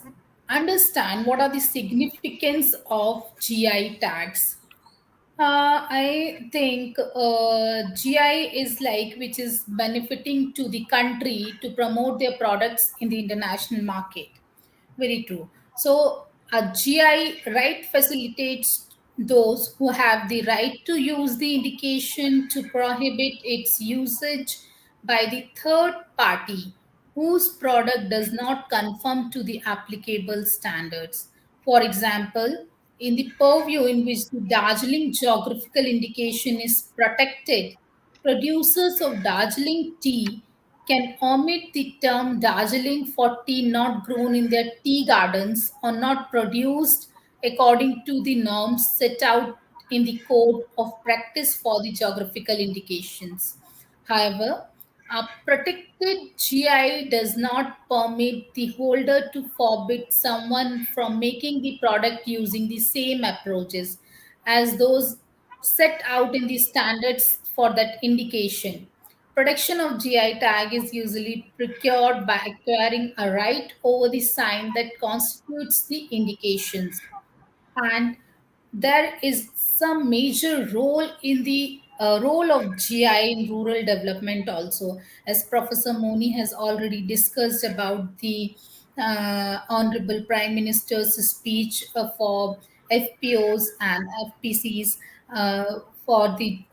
understand what are the significance of GI tags. I think GI is like which is benefiting to the country to promote their products in the international market. Very true. So a GI right facilitates those who have the right to use the indication to prohibit its usage by the third party whose product does not conform to the applicable standards. For example, in the purview in which the Darjeeling geographical indication is protected, producers of Darjeeling tea can omit the term Darjeeling for tea not grown in their tea gardens or not produced according to the norms set out in the Code of Practice for the Geographical Indications. However, a protected GI does not permit the holder to forbid someone from making the product using the same approaches as those set out in the standards for that indication. Protection of GI tag is usually procured by acquiring a right over the sign that constitutes the indications, and there is some major role in the role of GI in rural development also, as Professor Moni has already discussed about the Honorable Prime Minister's speech for FPOs and FPCs for the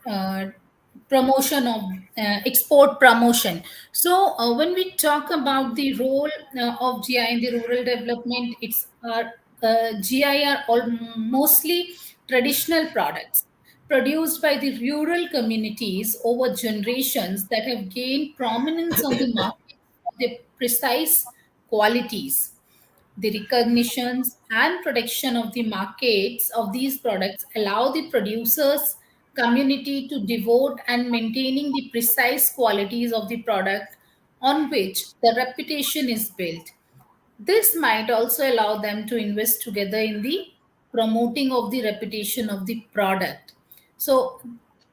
promotion of export promotion. So when we talk about the role of GI in the rural development, it's GI are all mostly traditional products produced by the rural communities over generations that have gained prominence on the market for their precise qualities. The recognitions and protection of the markets of these products allow the producers community to devote and maintaining the precise qualities of the product on which the reputation is built. This might also allow them to invest together in the promoting of the reputation of the product. So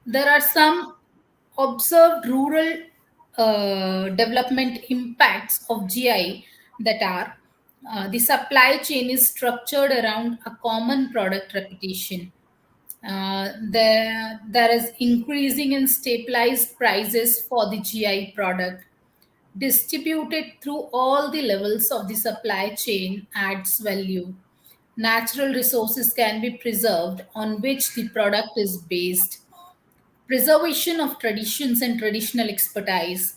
there are some observed rural development impacts of GI that are the supply chain is structured around a common product reputation. There is increasing and stabilized prices for the GI product. Distributed through all the levels of the supply chain adds value. Natural resources can be preserved on which the product is based. Preservation of traditions and traditional expertise.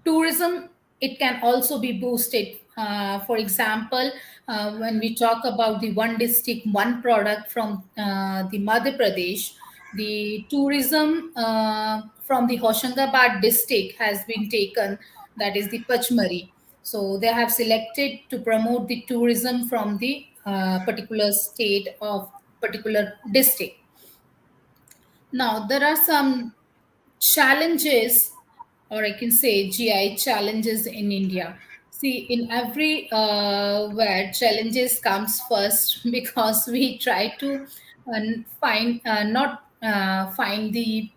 Tourism, it can also be boosted. For example, when we talk about the one district one product from the Madhya Pradesh, the tourism from the Hoshangabad district has been taken, that is the Pachmari. So they have selected to promote the tourism from the particular state of particular district. Now there are some challenges, or I can say GI challenges in India. See, in every where challenges comes first because we try to find not find the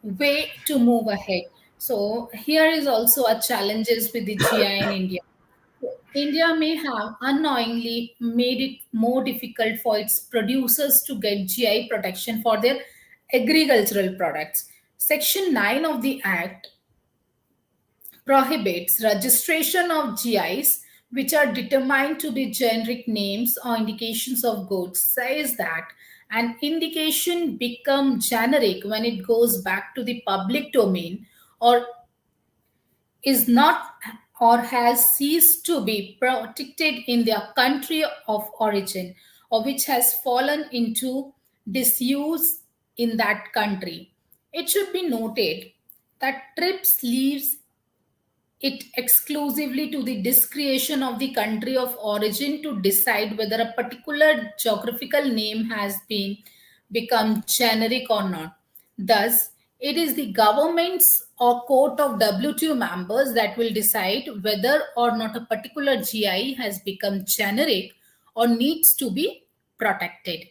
way to move ahead. So here is also a challenges with the GI in India. India may have unknowingly made it more difficult for its producers to get GI protection for their agricultural products. Section 9 of the Act prohibits registration of GIs which are determined to be generic names or indications of goods, says that an indication becomes generic when it goes back to the public domain or is not or has ceased to be protected in their country of origin or which has fallen into disuse in that country. It should be noted that TRIPS leaves it exclusively to the discretion of the country of origin to decide whether a particular geographical name has been become generic or not. Thus, it is the governments or court of WTO members that will decide whether or not a particular GI has become generic or needs to be protected.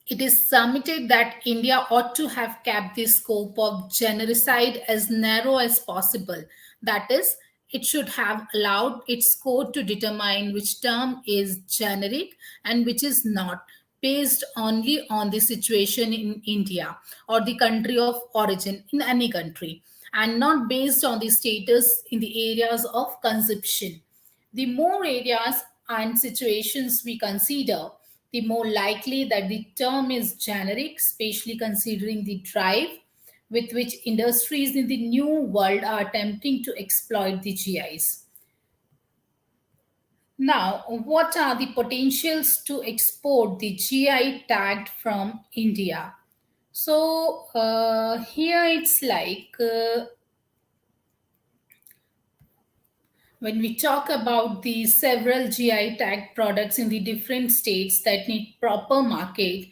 It is submitted that India ought to have kept the scope of genericide as narrow as possible. That is, it should have allowed its court to determine which term is generic and which is not, based only on the situation in India or the country of origin in any country, and not based on the status in the areas of consumption. The more areas and situations we consider, the more likely that the term is generic, especially considering the drive with which industries in the new world are attempting to exploit the GIs. Now, what are the potentials to export the GI tagged from India? So here it's like when we talk about the several GI tag products in the different states that need proper market,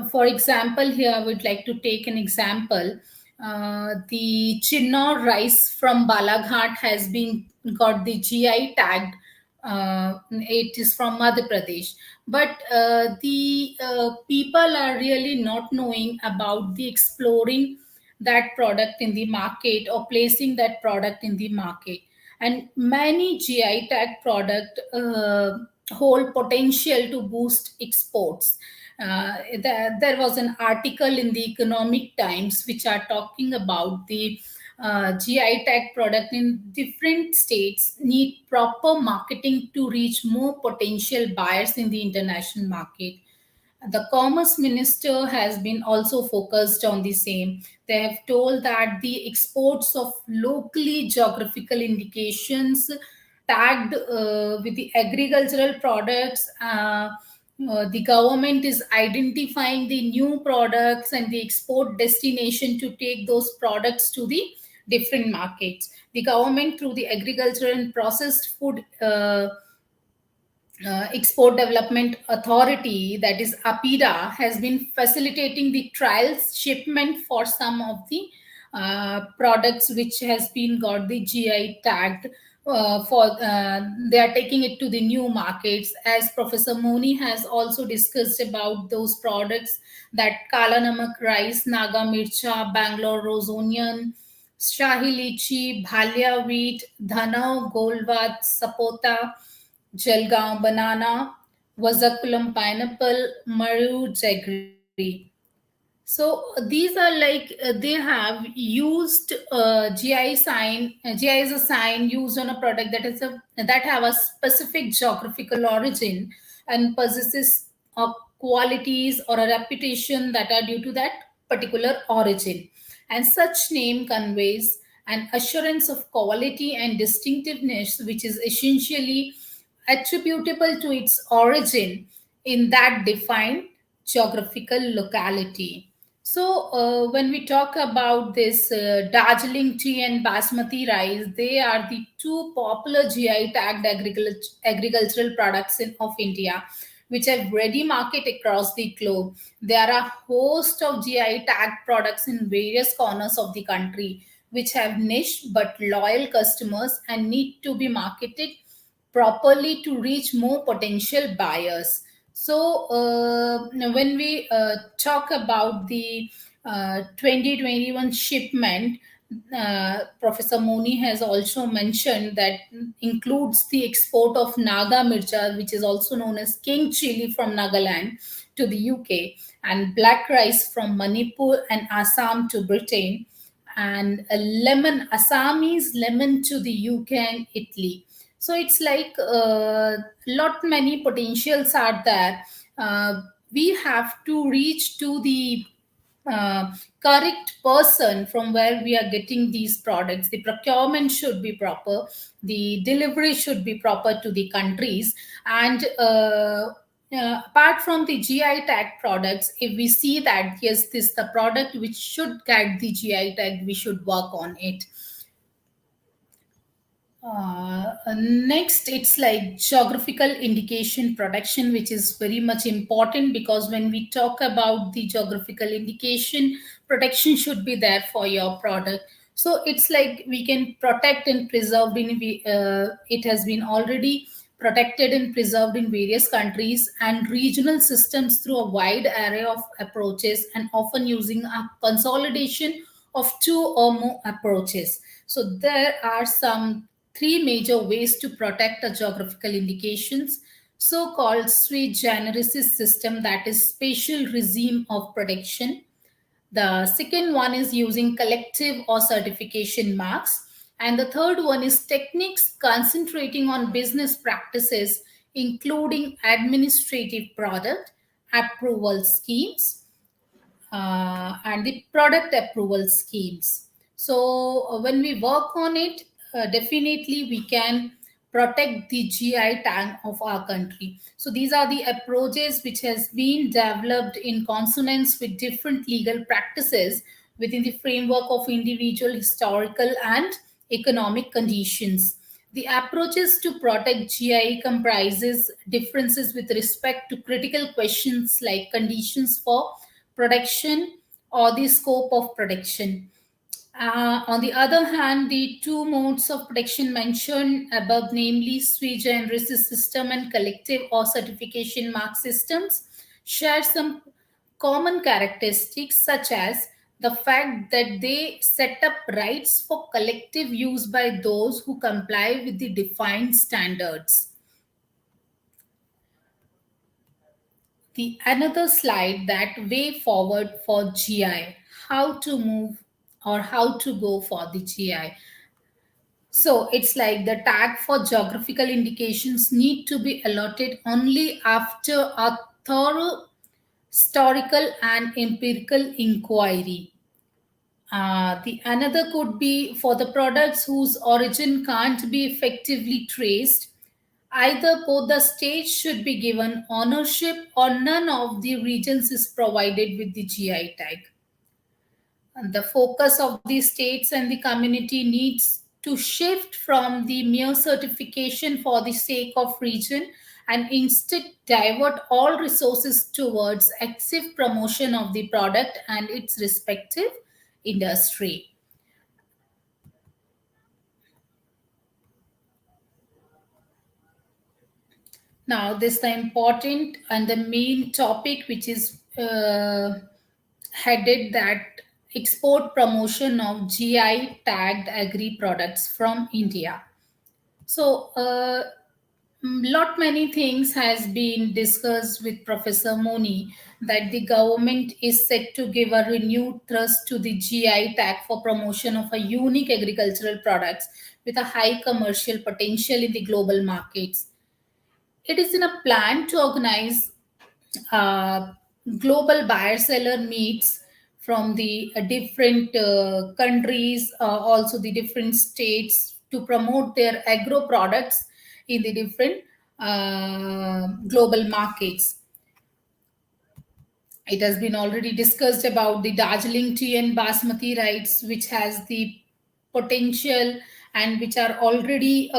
for example, here I would like to take an example. The Chinnor rice from Balaghat has been got the GI tagged. It is from Madhya Pradesh, but the people are really not knowing about the exploring that product in the market or placing that product in the market. And many GI tag product hold potential to boost exports. There was an article in the Economic Times which are talking about the GI tag product in different states need proper marketing to reach more potential buyers in the international market. The Commerce Minister has been also focused on the same. They have told that the exports of locally geographical indications tagged with the agricultural products, the government is identifying the new products and the export destination to take those products to the different markets. The government, through the Agriculture and Processed Food Export Development Authority, that is APIDA, has been facilitating the trials shipment for some of the products which has been got the GI tagged. They are taking it to the new markets, as Professor Moni has also discussed about those products, that Kala Namak rice, Naga Mircha, Bangalore rose onion, Shahi Lychee, Bhalia wheat, Dhanau Golvat Sapota, Jalgaon banana, Vazakulam pineapple, Maru jaggery. So these are like they have used GI sign. GI is a sign used on a product that have a specific geographical origin and possesses qualities or a reputation that are due to that particular origin. And such name conveys an assurance of quality and distinctiveness, which is essentially attributable to its origin in that defined geographical locality. So, when we talk about this Darjeeling tea and Basmati rice, they are the two popular GI tagged agricultural products of India, which have ready market across the globe. There are a host of GI tagged products in various corners of the country, which have niche but loyal customers and need to be marketed properly to reach more potential buyers. So, when we talk about the 2021 shipment, Professor Moni has also mentioned that includes the export of Naga Mircha, which is also known as King Chili from Nagaland to the UK, and black rice from Manipur and Assam to Britain, and a Assamese lemon to the UK and Italy. So it's like lot many potentials are there. We have to reach to the correct person from where we are getting these products. The procurement should be proper, the delivery should be proper to the countries, and apart from the GI tag products, if we see that yes, this is the product which should get the GI tag, we should work on it. Next, it's like geographical indication protection, which is very much important, because when we talk about the geographical indication, protection should be there for your product. So it's like we can protect and preserve it has been already protected and preserved in various countries and regional systems through a wide array of approaches, and often using a consolidation of two or more approaches. So there are some three major ways to protect a geographical indications: so-called sui generis system, that is spatial regime of protection. The second one is using collective or certification marks. And the third one is techniques concentrating on business practices, including administrative product approval schemes. and the product approval schemes. So when we work on it, definitely we can protect the GI tag of our country. So these are the approaches which has been developed in consonance with different legal practices within the framework of individual historical and economic conditions. The approaches to protect GI comprises differences with respect to critical questions like conditions for protection or the scope of protection. On the other hand, the two modes of protection mentioned above, namely sui generis system and collective or certification mark systems, share some common characteristics such as the fact that they set up rights for collective use by those who comply with the defined standards. The another slide, that way forward for GI, how to move or how to go for the GI. So it's like the tag for geographical indications need to be allotted only after a thorough historical and empirical inquiry. The another could be for the products whose origin can't be effectively traced. Either both the states should be given ownership or none of the regions is provided with the GI tag. And the focus of the states and the community needs to shift from the mere certification for the sake of region and instead divert all resources towards active promotion of the product and its respective industry. Now, this is the important and the main topic, which is headed that export promotion of GI tagged agri products from India. So, lot many things has been discussed with Professor Moni, that the government is set to give a renewed thrust to the GI tag for promotion of a unique agricultural products with a high commercial potential in the global markets. It is in a plan to organize uh, global buyer seller meets from the different countries, also the different states, to promote their agro products in the different global markets. It has been already discussed about the Darjeeling tea and Basmati rice, which has the potential and which are already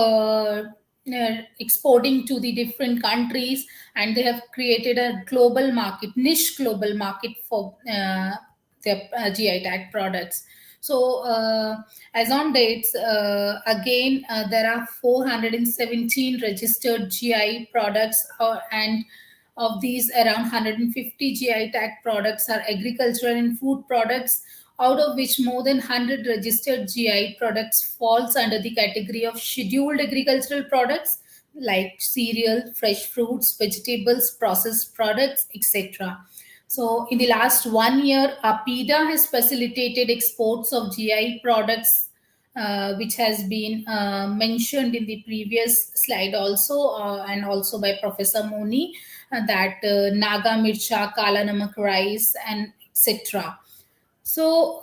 exporting to the different countries, and they have created a global market, niche global market for their GI tag products. So, as on dates, again, there are 417 registered GI products, and of these, around 150 GI tag products are agricultural and food products, out of which more than 100 registered GI products falls under the category of scheduled agricultural products like cereal, fresh fruits, vegetables, processed products, etc. So, in the last 1 year, APIDA has facilitated exports of GI products, which has been mentioned in the previous slide also, and also by Professor Moni, that Naga Mircha, Kala Namak rice, and etc. So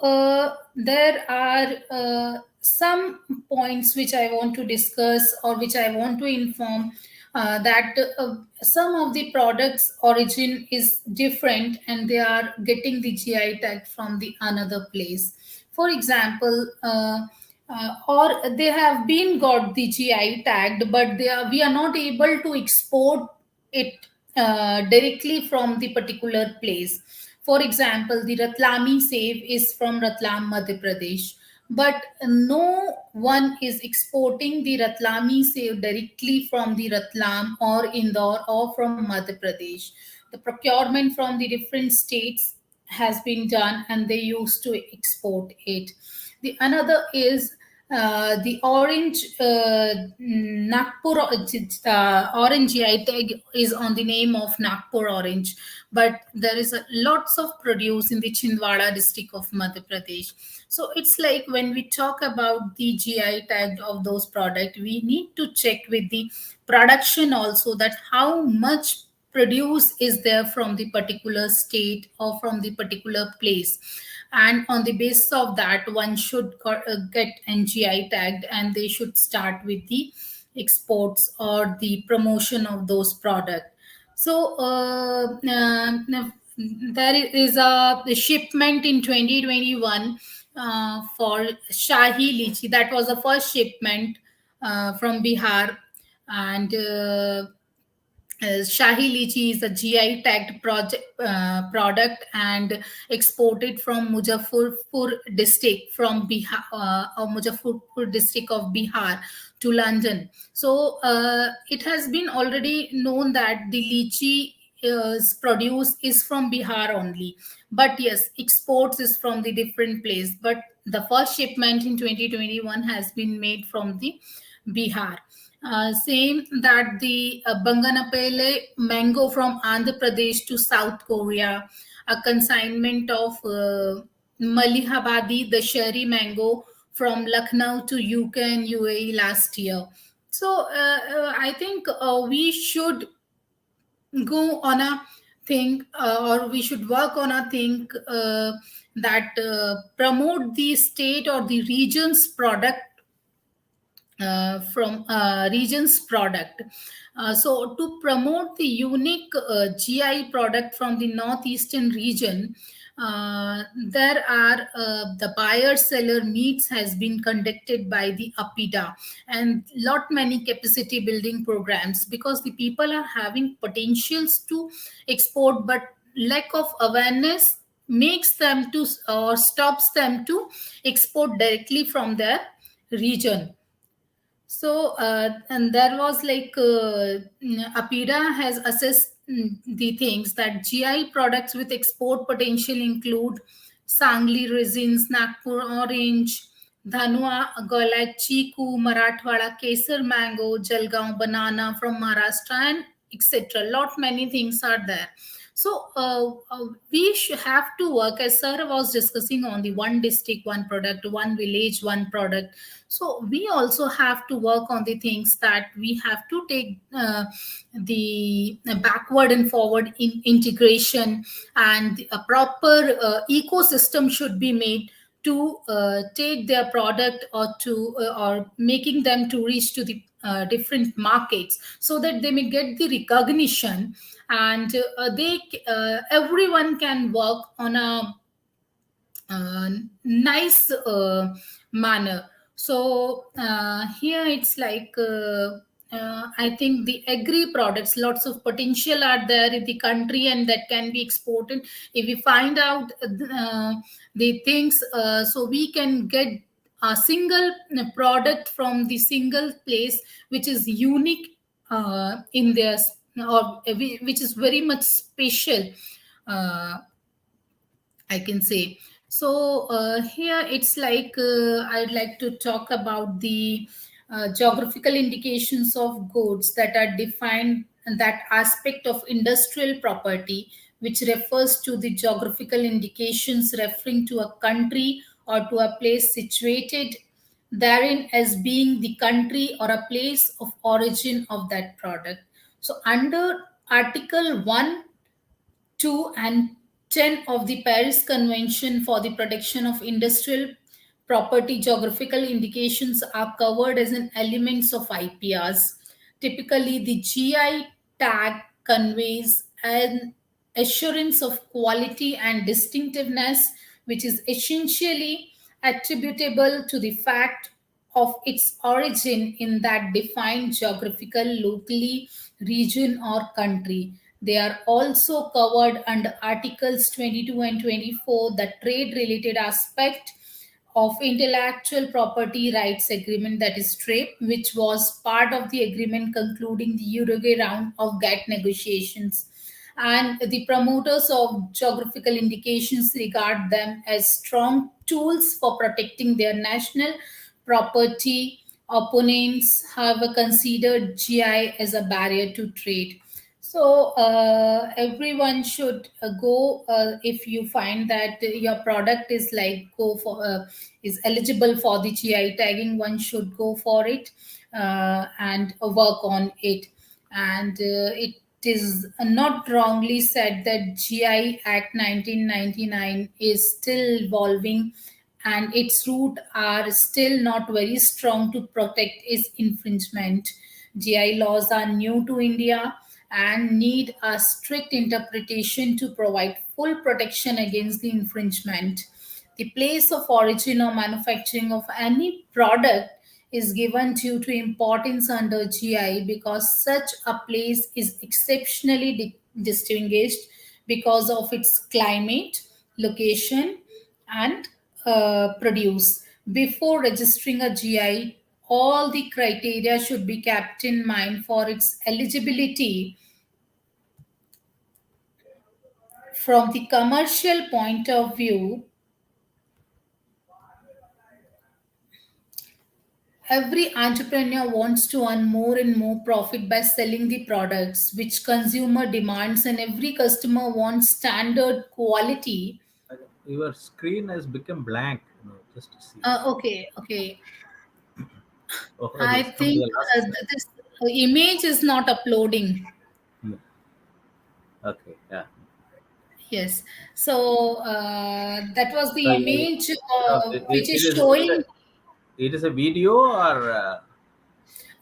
there are some points which I want to discuss, or which I want to inform, that some of the products origin is different and they are getting the GI tag from the another place. For example, or they have been got the GI tagged, but we are not able to export it directly from the particular place. For example, the Ratlami save is from Ratlam, Madhya Pradesh, but no one is exporting the Ratlami save directly from the Ratlam or Indore or from Madhya Pradesh. The procurement from the different states has been done and they used to export it. The another is the orange Nagpur orange GI tag is on the name of Nagpur orange, but there is lots of produce in the Chhindwara district of Madhya Pradesh. So it's like when we talk about the GI tag of those products, we need to check with the production also, that how much produce is there from the particular state or from the particular place, and on the basis of that one should get NGI tagged, and they should start with the exports or the promotion of those products. So there is a shipment in 2021 for Shahi Lychee. That was the first shipment from Bihar, and Shahi Lychee is a GI tagged product and exported from Muzaffarpur district from Bihar, or Muzaffarpur district of Bihar to London. So it has been already known that the lychee produce is from Bihar only, but yes, exports is from the different place. But the first shipment in 2021 has been made from the Bihar. Same that the Banganapele mango from Andhra Pradesh to South Korea, a consignment of Malihabadi, the sherry mango from Lucknow to UK and UAE last year. So I think we should go on a thing, or we should work on a thing that promote the state or the region's product from region's product. So to promote the unique GI product from the northeastern region, there are the buyer seller meets has been conducted by the APIDA, and lot many capacity building programs, because the people are having potentials to export, but lack of awareness makes them to or stops them to export directly from their region. So, and there was like APIDA has assessed the things that GI products with export potential include Sangli resins, Nagpur orange, Dhanua, Golak, Chiku, Marathwada, Kesar mango, Jalgaon banana from Maharashtra, and etc. Lot many things are there. So we have to work, as sir was discussing, on the one district, one product, one village, one product. So we also have to work on the things that we have to take the backward and forward in integration, and a proper ecosystem should be made to take their product or to or making them to reach to the different markets, so that they may get the recognition, and they everyone can work on a nice manner. So here it's like I think the agri products, lots of potential are there in the country, and that can be exported if we find out the things, so we can get a single product from the single place which is unique in their, or which is very much special, I can say. So here it's like I'd like to talk about the geographical indications of goods that are defined, and that aspect of industrial property which refers to the geographical indications referring to a country or to a place situated therein as being the country or a place of origin of that product. So under Article 1, 2, and 10 of the Paris Convention for the Protection of Industrial Property, geographical indications are covered as an elements of IPRs. Typically, the GI tag conveys an assurance of quality and distinctiveness, which is essentially attributable to the fact of its origin in that defined geographical, locally, region, or country. They are also covered under Articles 22 and 24, the trade related aspect of intellectual property rights agreement, that is TRIP, which was part of the agreement concluding the Uruguay round of GATT negotiations. And the promoters of geographical indications regard them as strong tools for protecting their national property. Opponents, however, considered GI as a barrier to trade. So everyone should go, if you find that your product is like go for is eligible for the GI tagging, one should go for it and work on it. And it is not wrongly said that GI Act 1999 is still evolving and its roots are still not very strong to protect its infringement. GI laws are new to India and need a strict interpretation to provide full protection against the infringement. The place of origin or manufacturing of any product is given due to importance under GI because such a place is exceptionally distinguished because of its climate, location, and produce. Before registering a GI, all the criteria should be kept in mind for its eligibility. From the commercial point of view, every entrepreneur wants to earn more and more profit by selling the products which consumer demands, and every customer wants standard quality. Your screen has become blank. Just to see. Okay. Oh, I it's come to think the last slide. this image is not uploading. Hmm. Okay, yeah. Yes. So that was So, the image which it is is showing, a video or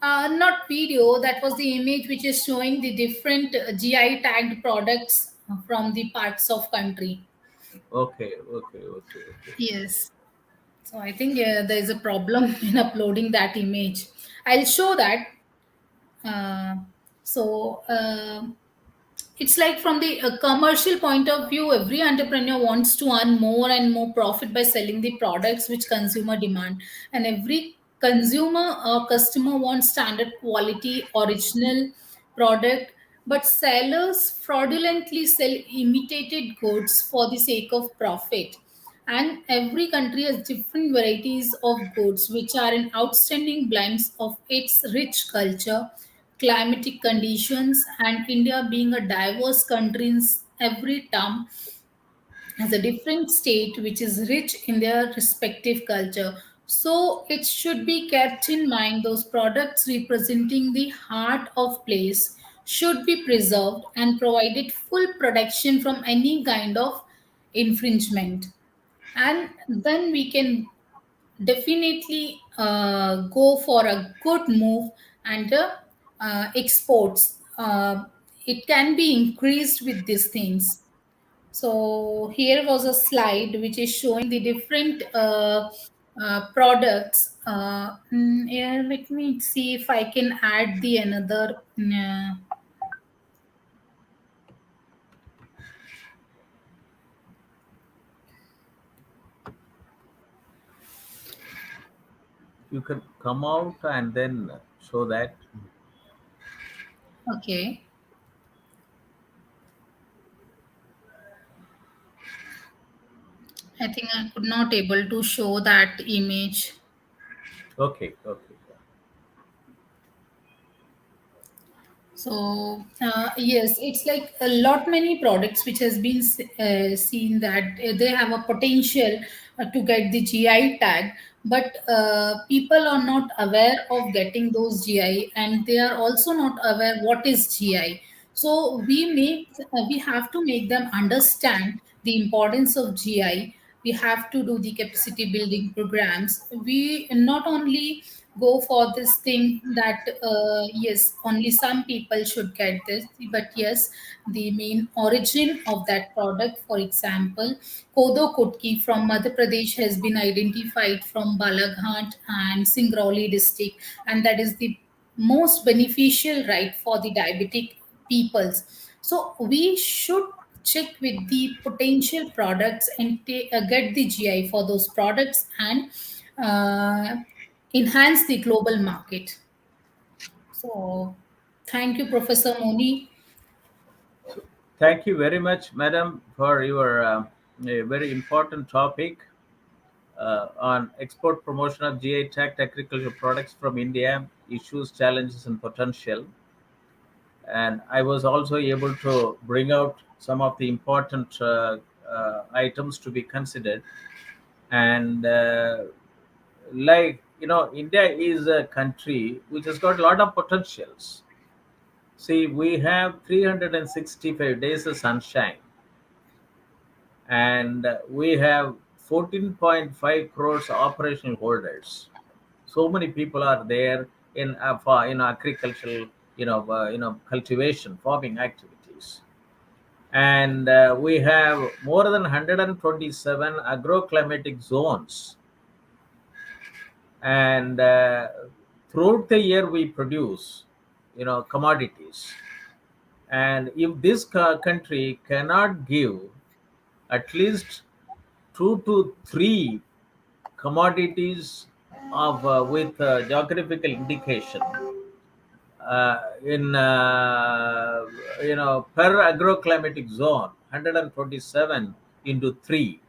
not video, that was the image which is showing the different GI tagged products from the parts of country. okay. Yes. So I think there is a problem in uploading that image. I'll show that. Uh, so it's like from the commercial point of view, every entrepreneur wants to earn more and more profit by selling the products which consumer demand, and every consumer or customer wants standard quality, original product. But sellers fraudulently sell imitated goods for the sake of profit, and every country has different varieties of goods which are in outstanding blends of its rich culture, climatic conditions, and India being a diverse country in every term has a different state which is rich in their respective culture. So it should be kept in mind those products representing the heart of place should be preserved and provided full protection from any kind of infringement, and then we can definitely go for a good move, and exports it can be increased with these things. So here was a slide which is showing the different products. Yeah, let me see if I can add the another. you can come out and then show that. Okay, I think I could not able to show that image. Okay. So yes, it's like a lot many products which has been seen that they have a potential to get the GI tag, but people are not aware of getting those GI, and they are also not aware what is GI. So we have to make them understand the importance of GI. We have to do the capacity building programs. We not only go for this thing that yes, only some people should get this, but yes, the main origin of that product, for example, kodo kutki from Madhya Pradesh has been identified from Balaghat and Singrauli district, and that is the most beneficial, right, for the diabetic peoples. So we should check with the potential products and get the GI for those products, and enhance the global market. So, thank you, Professor Moni. Thank you very much, madam, for your a very important topic on export promotion of GI tagged agricultural products from India, issues, challenges, and potential. And I was also able to bring out some of the important items to be considered. And India is a country which has got a lot of potentials. See, we have 365 days of sunshine, and we have 14.5 crores operational holders. So many people are there in for agricultural, cultivation, farming activities, and we have more than 127 agroclimatic zones, and throughout the year we produce, commodities. And if this country cannot give at least 2 to 3 commodities of with geographical indication in per agroclimatic zone, 127 into 3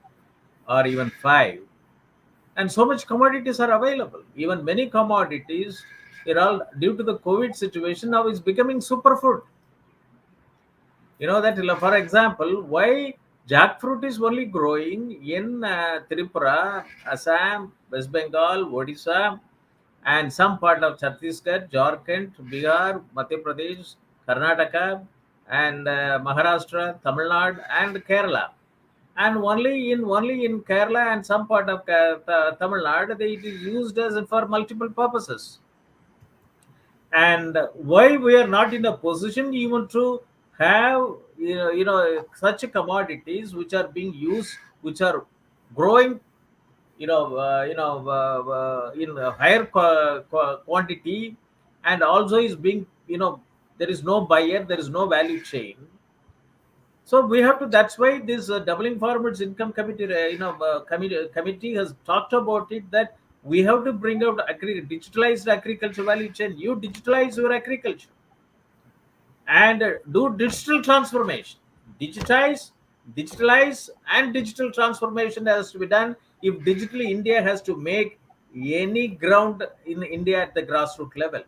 or even 5, and so much commodities are available. Even many commodities, due to the COVID situation, now is becoming superfood. That, for example, why jackfruit is only growing in Tripura, Assam, West Bengal, Odisha, and some part of Chhattisgarh, Jharkhand, Bihar, Madhya Pradesh, Karnataka, and Maharashtra, Tamil Nadu, and Kerala. And only in Kerala and some part of Tamil Nadu, it is used as for multiple purposes. And why we are not in a position even to have such commodities which are being used, which are growing, in a higher quantity, and also is being, there is no buyer, there is no value chain. So we have to. That's why this doubling farmers income committee, committee has talked about it, that we have to bring out digitalized agriculture value chain. You digitalize your agriculture and do digital transformation. Digitalize, and digital transformation has to be done. If digitally India has to make any ground in India at the grassroots level.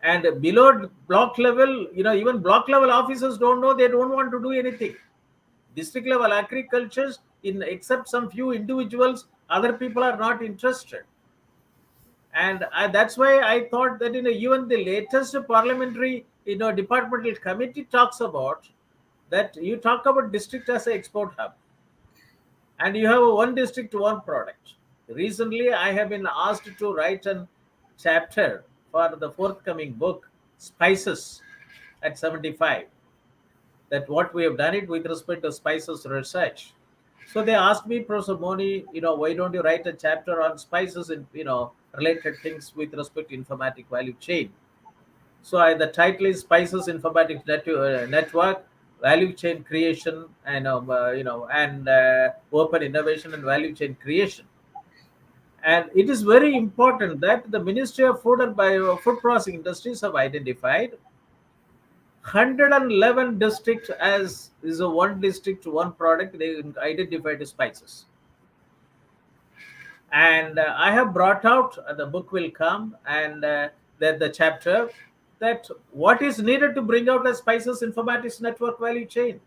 And below block level, even block level officers don't know, they don't want to do anything. District level agricultures, in except some few individuals, other people are not interested. And that's why I thought that even the latest parliamentary departmental committee talks about that. You talk about district as an export hub, and you have a one district one product. Recently I have been asked to write a chapter for the forthcoming book, Spices at 75, that what we have done it with respect to spices research. So they asked me, Professor Moni, why don't you write a chapter on spices and related things with respect to informatic value chain? So the title is Spices Informatics Network, Value Chain Creation, and Open Innovation and Value Chain Creation. And it is very important that the Ministry of Food and Food Processing Industries have identified 111 districts as is a one district one product. They identified as spices. And I have brought out, the book will come, and that the chapter, that what is needed to bring out a spices informatics network value chain.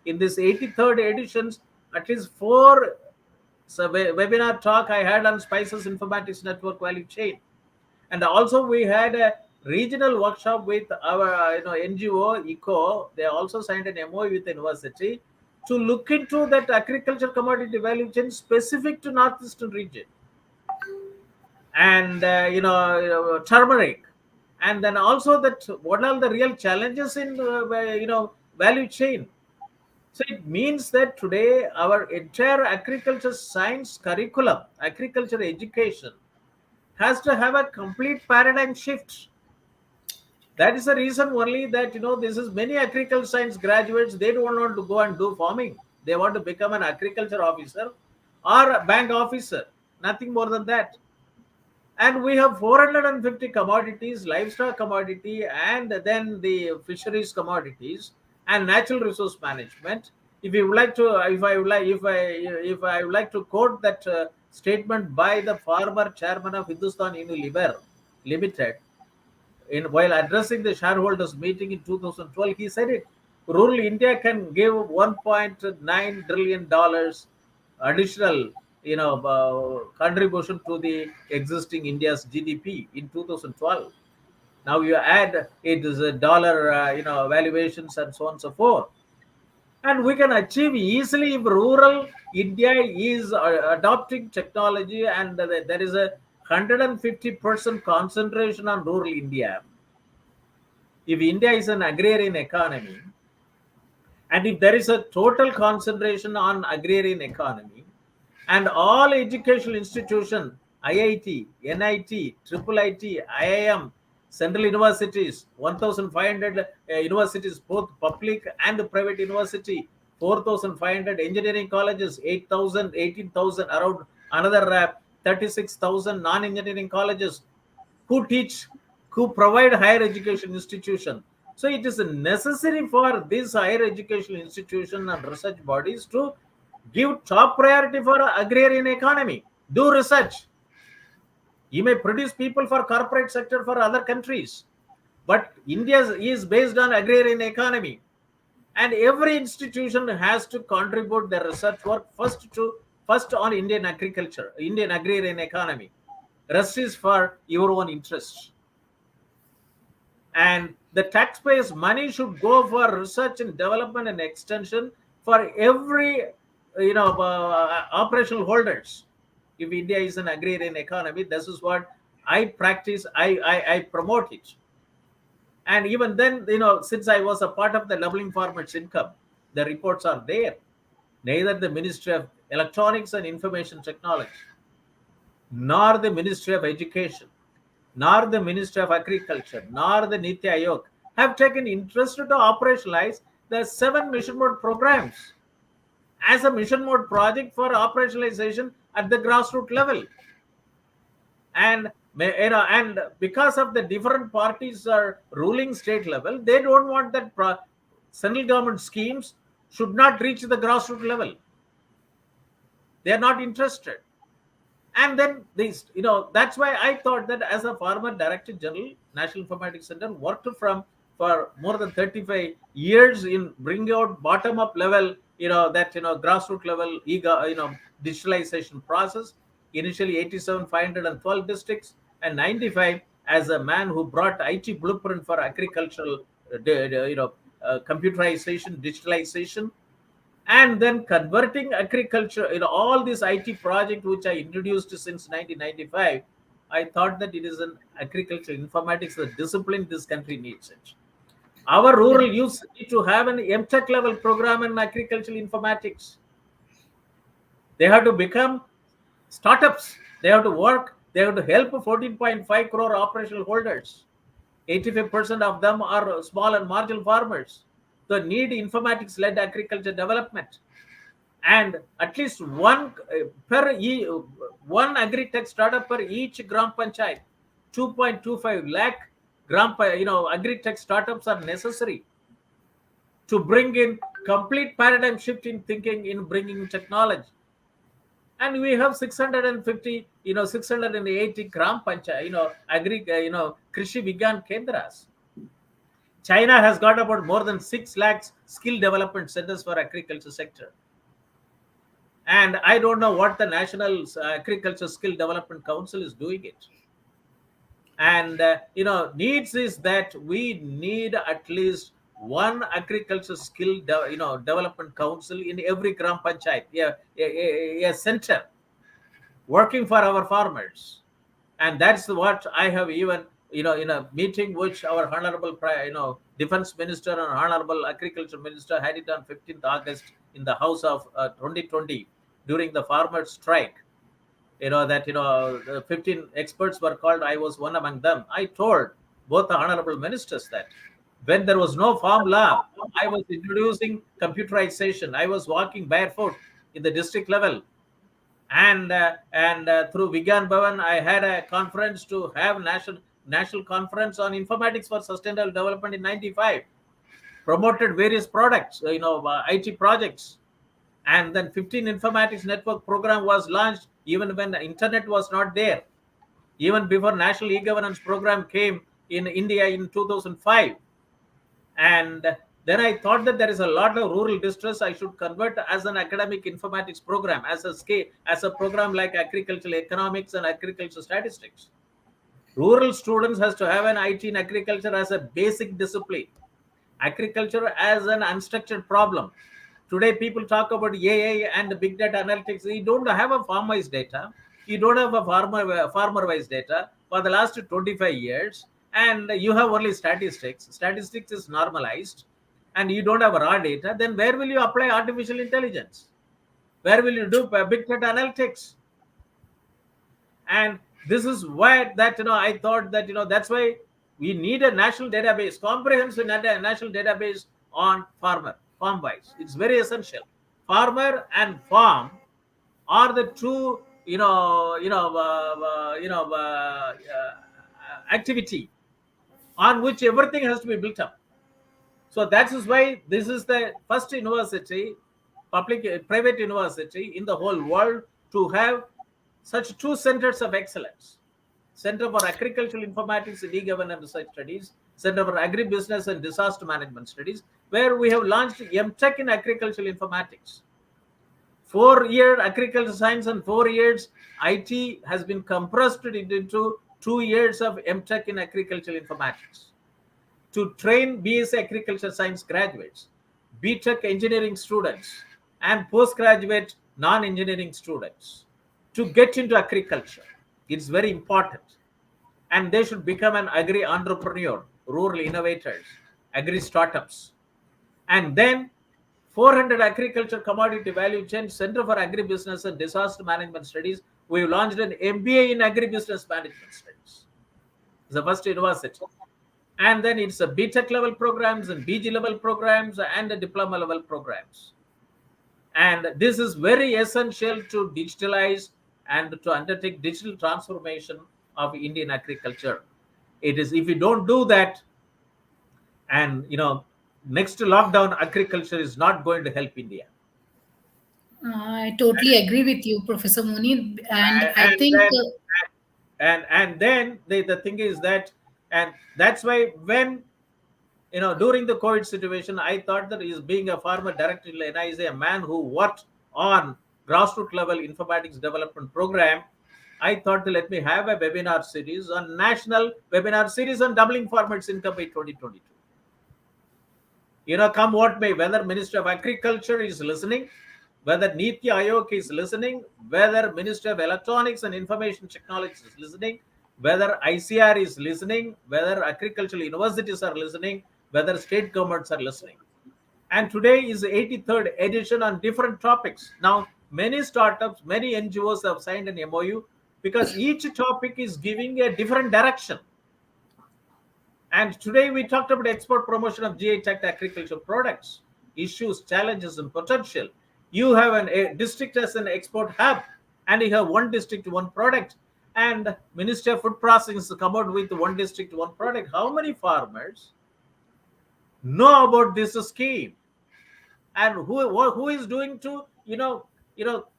In this 83rd editions, at least 4 webinar talk I had on spices informatics network value chain. And also we had a regional workshop with our NGO ECO. They also signed an MOU with the university to look into that agriculture commodity value chain specific to northeastern region. And turmeric, and then also that what are the real challenges in value chain. So it means that today our entire agriculture science curriculum, agriculture education, has to have a complete paradigm shift. That is the reason only that this is many agriculture science graduates, they don't want to go and do farming. They want to become an agriculture officer or a bank officer, nothing more than that. And we have 450 commodities, livestock commodity, and then the fisheries commodities and natural resource management. If you would like to, if I would like to quote that statement by the former chairman of Hindustan Unilever Limited, while addressing the shareholders meeting in 2012, he said it. Rural India can give $1.9 trillion additional contribution to the existing India's GDP in 2012. Now you add it is a dollar, valuations and so on and so forth. And we can achieve easily if rural India is adopting technology, and there is a 150% concentration on rural India. If India is an agrarian economy, and if there is a total concentration on agrarian economy, and all educational institutions, IIT, NIT, Triple IT, IIM, central universities, 1,500 universities, both public and private university, 4,500 engineering colleges, 8,000, 18,000, around another 36,000 non-engineering colleges, who teach, who provide higher education institution. So it is necessary for these higher education institution and research bodies to give top priority for agrarian economy. Do research. You may produce people for corporate sector for other countries, but India is based on agrarian economy, and every institution has to contribute their research work first on Indian agriculture, Indian agrarian economy. Rest is for your own interests. And the taxpayers' money should go for research and development and extension for every operational holders. If India is an agrarian economy, this is what I practice. I promote it. And even then, since I was a part of the doubling farmers' income, the reports are there. Neither the Ministry of Electronics and Information Technology, nor the Ministry of Education, nor the Ministry of Agriculture, nor the Niti Aayog have taken interest to operationalize the 7 mission mode programs as a mission mode project for operationalization at the grassroots level. And and because of the different parties are ruling state level, they don't want that central government schemes should not reach the grassroots level. They are not interested. And then these, that's why I thought that as a former Director General, National Informatics Center worked for more than 35 years in bringing out bottom up level, grassroots level, digitalization process. Initially 87, 512 districts, and 95 as a man who brought IT blueprint for agricultural, computerization, digitalization, and then converting agriculture, all these IT project which I introduced since 1995. I thought that it is an agriculture informatics, the discipline this country needs it. Our rural youth need to have an MTech level program in agricultural informatics. They have to become startups. They have to work. They have to help 14.5 crore operational holders. 85% of them are small and marginal farmers. They need informatics-led agriculture development, and at least one agri-tech startup per each gram panchayat. 2.25 lakh agri-tech startups are necessary to bring in complete paradigm shift in thinking in bringing technology. And we have 650, 680 gram panchayat, krishi vigyan kendras. China has got about more than 6 lakhs skill development centers for agriculture sector. And I don't know what the National Agriculture Skill Development Council is doing it. And, needs is that we need at least one agriculture skill development council in every gram panchayat, a center working for our farmers. And that's what I have even, in a meeting which our Honorable, Defense Minister and Honorable Agriculture Minister had it on 15th August in the House of 2020 during the farmers' strike. The 15 experts were called. I was one among them. I told both the Honorable Ministers that when there was no farm law, I was introducing computerization. I was walking barefoot in the district level. And through Vigyan Bhavan, I had a conference to have national conference on informatics for sustainable development in 95. Promoted various products, IT projects, and then 15 informatics network program was launched even when the internet was not there, even before national e-governance program came in India in 2005. And then I thought that there is a lot of rural distress. I should convert as an academic informatics program, as a program like agricultural economics and agricultural statistics. Rural students has to have an IT in agriculture as a basic discipline. Agriculture as an unstructured problem. Today, people talk about AI and big data analytics. You don't have a farm-wise data. You don't have a farmer-wise data for the last 25 years, and you have only statistics. Statistics is normalized, and you don't have raw data. Then where will you apply artificial intelligence? Where will you do big data analytics? And this is why that I thought that that's why we need a national database, comprehensive national database on farm wise. It's very essential. Farmer and farm are the two activity on which everything has to be built up. So that is why this is the first university, private university in the whole world to have such two centers of excellence: Center for Agricultural Informatics and E-Governance Research Studies, Center for Agribusiness and Disaster Management Studies, where we have launched MTech in Agricultural Informatics. 4-year agriculture science and 4 years IT has been compressed into 2 years of MTech in Agricultural Informatics to train BSc Agriculture Science graduates, BTech engineering students, and postgraduate non-engineering students to get into agriculture. It's very important. And they should become an agri-entrepreneur, rural innovators, agri-startups. And then 400 agriculture commodity value chain, Center for Agribusiness and Disaster Management Studies. We've launched an MBA in Agribusiness Management Studies. It's the first university. And then it's a BTech level programs and BG level programs and the diploma level programs. And this is very essential to digitalize and to undertake digital transformation of Indian agriculture. It is, if you don't do that, and next lockdown, agriculture is not going to help India. I totally agree with you, Professor Moni, and I think. Then the thing is that, and that's why when during the COVID situation, I thought that is being a farmer director in NISA, a man who worked on grassroots level informatics development program, I thought to let me have a webinar series on national webinar series on doubling farmers' income by 2022. Come what may, whether Minister of Agriculture is listening, whether Niti Aayog is listening, whether Minister of Electronics and Information Technology is listening, whether ICR is listening, whether agricultural universities are listening, whether state governments are listening. And today is the 83rd edition on different topics. Now, many startups, many NGOs have signed an MOU because each topic is giving a different direction. And today we talked about export promotion of GI tagged agricultural products, issues, challenges, and potential. You have a district as an export hub, and you have one district, one product. And Ministry of Food Processing has come out with one district, one product. How many farmers know about this scheme? And who is doing to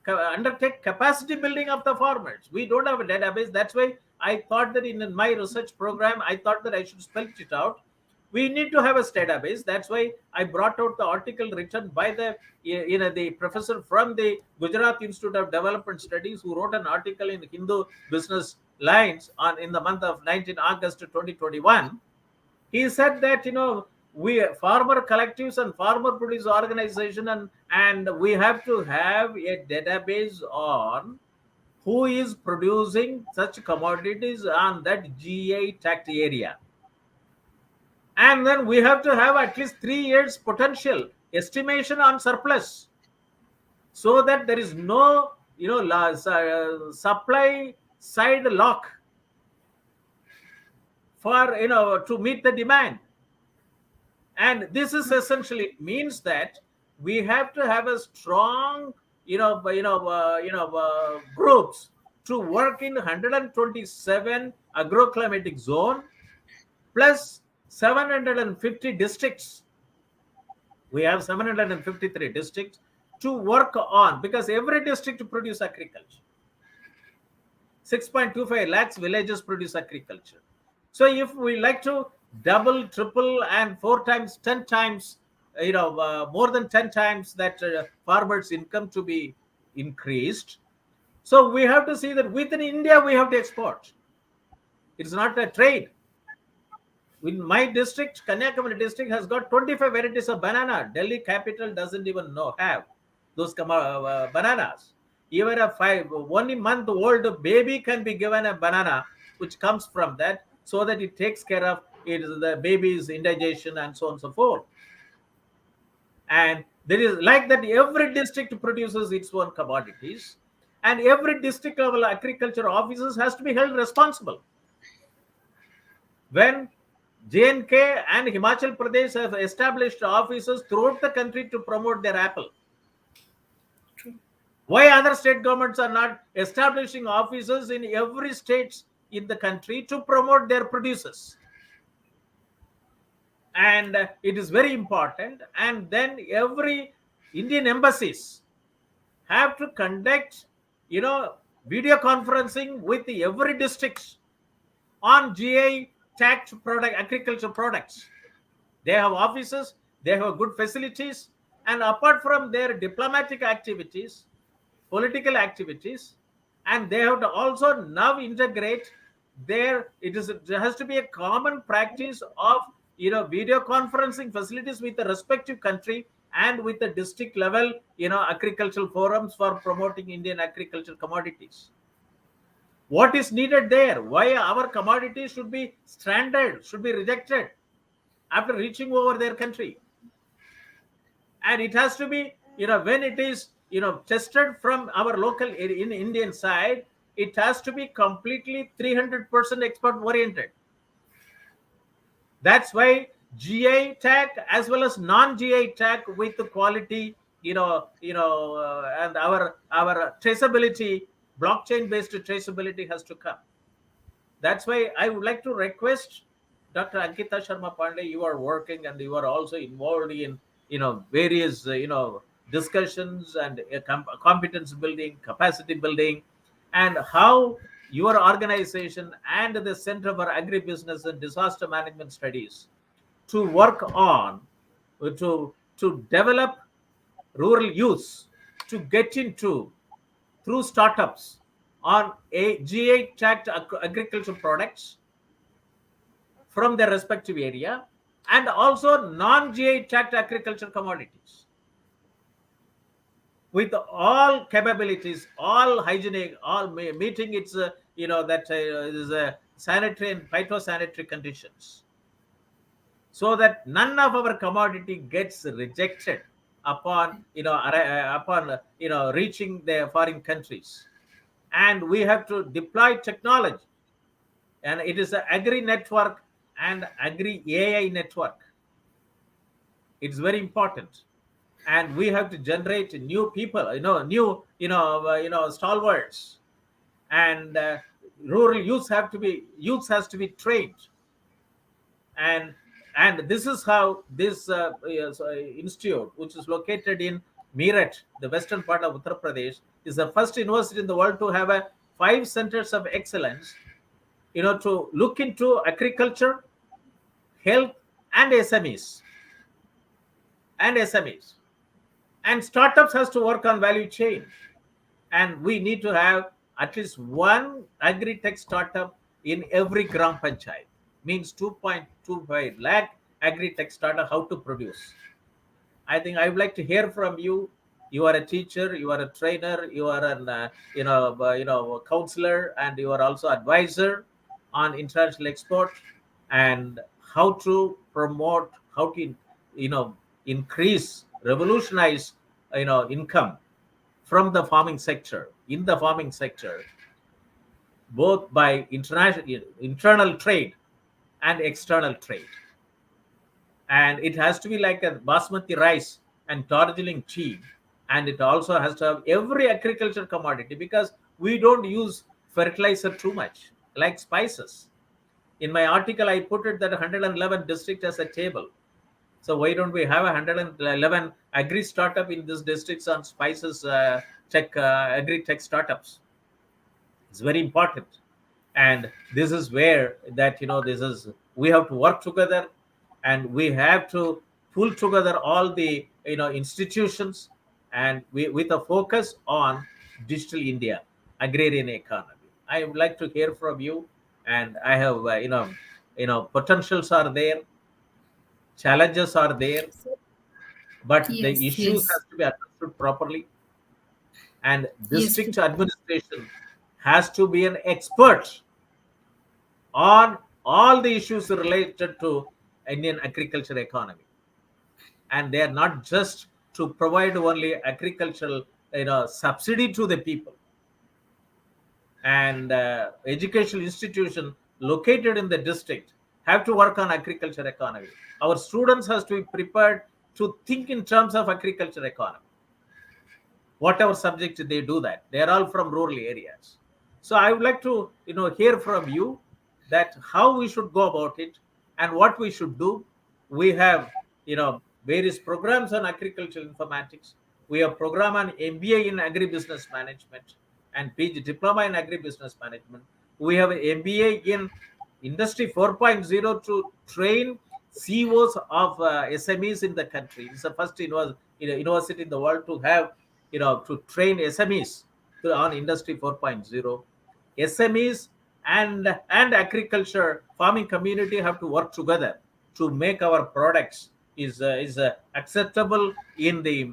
undertake capacity building of the farmers? We don't have a database. That's why I thought that in my research program, I thought that I should spell it out. We need to have a database. That's why I brought out the article written by the professor from the Gujarat Institute of Development Studies, who wrote an article in Hindu Business Lines in the month of 19 August 2021. He said that we farmer collectives and farmer producer organization and we have to have a database on who is producing such commodities on that GI tagged area. And then we have to have at least 3 years potential estimation on surplus, so that there is no supply side lock for to meet the demand. And this is essentially, it means that we have to have a strong groups to work in 127 agroclimatic zone plus 750 districts. We have 753 districts to work on, because every district produce agriculture. 6.25 lakhs villages produce agriculture. So if we like to double, triple, and 4 times, 10 times, more than 10 times that farmers' income to be increased. So we have to see that within India, we have to export. It's not a trade. In my district, Kanyakumari district has got 25 varieties of banana. Delhi capital doesn't even have those bananas. Even a 1 month old baby can be given a banana which comes from that, so that it takes care of the baby's indigestion and so on and so forth. And there is like that, every district produces its own commodities, and every district level agriculture officers has to be held responsible. When J&K and Himachal Pradesh have established offices throughout the country to promote their apple, True. why other state governments are not establishing offices in every state in the country to promote their producers? And it is very important. And then every Indian embassies have to conduct, video conferencing with every district on GI tagged agricultural products. They have offices, they have good facilities, and apart from their diplomatic activities, political activities, and they have to also now integrate there has to be a common practice of video conferencing facilities with the respective country and with the district level agricultural forums for promoting Indian agricultural commodities. What is needed there? Why our commodities should be stranded, should be rejected after reaching over their country? And it has to be, when it is tested from our local in Indian side, it has to be completely 300% export oriented. That's why GI tag as well as non-GI tag with the quality, and our traceability, blockchain based traceability has to come. That's why I would like to request Dr. Ankita Sharma Pandey. You are working and you are also involved in various discussions and competence building, capacity building, and how your organization and the Center for Agribusiness and Disaster Management Studies to work on to develop rural youth to get into through startups on a GI tagged agricultural products from their respective area, and also non-GI tagged agricultural commodities with all capabilities, all hygienic, all meeting its is sanitary and phytosanitary conditions, so that none of our commodity gets rejected upon reaching the foreign countries. And we have to deploy technology, and it is an agri network and agri AI network. It's very important, and we have to generate new people, new stalwarts, and rural youth has to be trained. And this is how this institute, which is located in Meerut, the western part of Uttar Pradesh, is the first university in the world to have 5 centers of excellence, to look into agriculture, health, and SMEs. And startups has to work on value chain. And we need to have at least one agri-tech startup in every Gram Panchayat. Means 2.25 lakh agri-tech startup how to produce. I think I would like to hear from you. You are a teacher, you are a trainer, you are an counselor, and you are also advisor on international export and how to promote, how to increase, revolutionize income from the farming sector, in the farming sector, both by internal trade and external trade. And it has to be like a basmati rice and Darjeeling tea, and it also has to have every agriculture commodity, because we don't use fertilizer too much like spices. In my article I put it that 111 district as a table. So why don't we have 111 agri startup in these districts on spices agri tech startups? It's very important. And this is where that we have to work together, and we have to pull together all the institutions, and with a focus on digital India, agrarian economy. I would like to hear from you, and I have potentials are there, challenges are there, but the Yes, issues yes, has to be understood properly, and yes, district administration has to be an expert on all the issues related to Indian agriculture economy, and they are not just to provide only agricultural subsidy to the people, and educational institution located in the district have to work on agriculture economy. Our students has to be prepared to think in terms of agriculture economy. Whatever subject they do that, they are all from rural areas. So I would like to hear from you that how we should go about it and what we should do. We have various programs on agricultural informatics. We have program on MBA in agribusiness management and PG diploma in agribusiness management. We have an MBA in industry 4.0 to train CEOs of SMEs in the country. It's the first university in the world to have to train SMEs on industry 4.0. SMEs and agriculture farming community have to work together to make our products is acceptable in the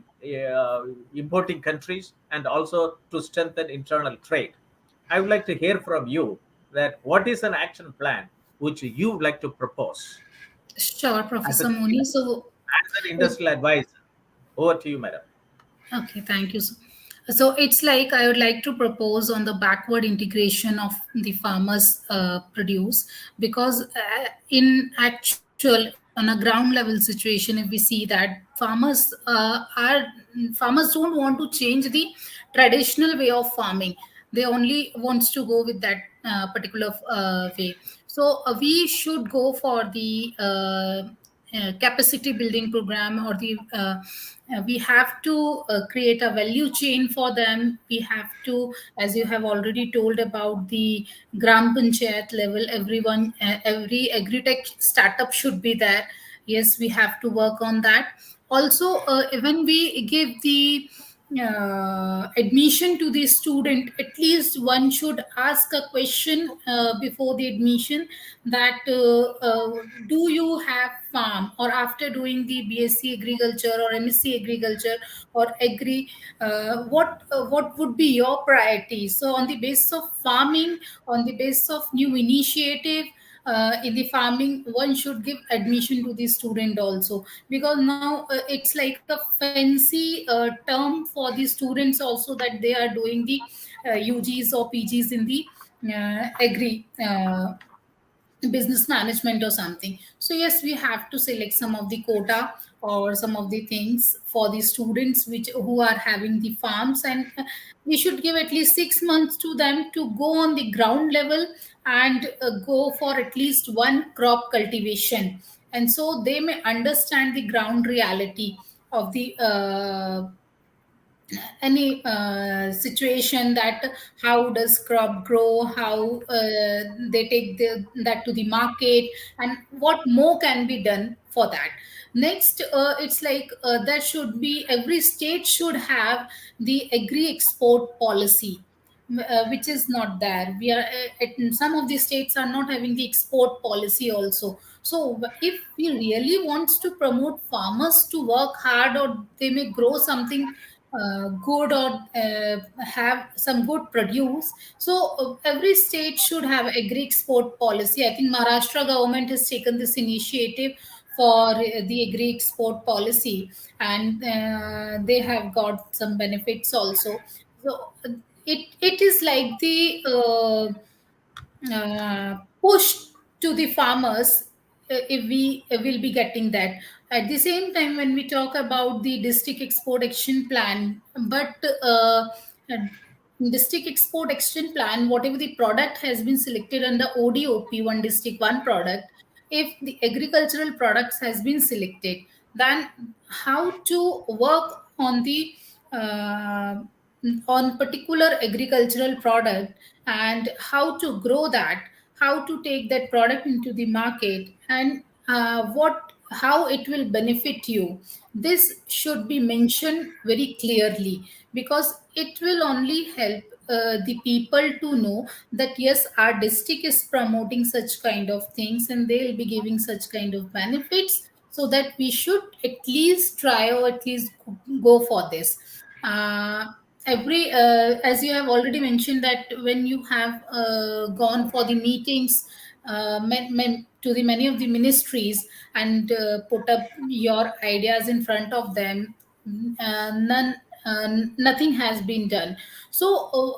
importing countries, and also to strengthen internal trade. I would like to hear from you that what is an action plan which you would like to propose sure, as a Professor Moni. So, as an industrial advisor. Over to you, madam. okay, thank you. So it's like I would like to propose on the backward integration of the farmers' produce, because in actual on a ground level situation, if we see that farmers don't want to change the traditional way of farming. They only wants to go with that particular way. So we should go for the capacity building program, or the we have to create a value chain for them. We have to, as you have already told about the gram panchayat level, everyone, every agri-tech startup should be there. Yes, we have to work on that. Also, when we give the admission to the student, at least one should ask a question before the admission, that do you have farm, or after doing the BSc agriculture or MSc agriculture or agri, what would be your priority? So on the basis of farming, on the basis of new initiative in the farming, one should give admission to the student also, because now it's like a fancy term for the students also, that they are doing the UGs or PGs in the agri business management or something. So yes, we have to select some of the quota or some of the things for the students which who are having the farms, and we should give at least 6 months to them to go on the ground level and go for at least one crop cultivation, and so they may understand the ground reality of the any situation, that how does crop grow, how they take that to the market, and what more can be done for that. Next, it's like there should be, every state should have the agri export policy, which is not there. We are some of the states are not having the export policy also. So if we really wants to promote farmers to work hard, or they may grow something good, or have some good produce, so every state should have agri export policy. I think Maharashtra government has taken this initiative for the agri export policy, and they have got some benefits also. So it is like the push to the farmers, if we will be getting that. At the same time, when we talk about the district export action plan, but district export action plan, whatever the product has been selected under ODOP, one district one product, if the agricultural products has been selected, then how to work on the uh, on particular agricultural product, and how to grow that, how to take that product into the market, and what how it will benefit you. This should be mentioned very clearly, because it will only help the people to know that yes, our district is promoting such kind of things and they'll be giving such kind of benefits, so that we should at least try or at least go for this. uh, every As you have already mentioned, that when you have gone for the meetings to the many of the ministries and put up your ideas in front of them, none nothing has been done. So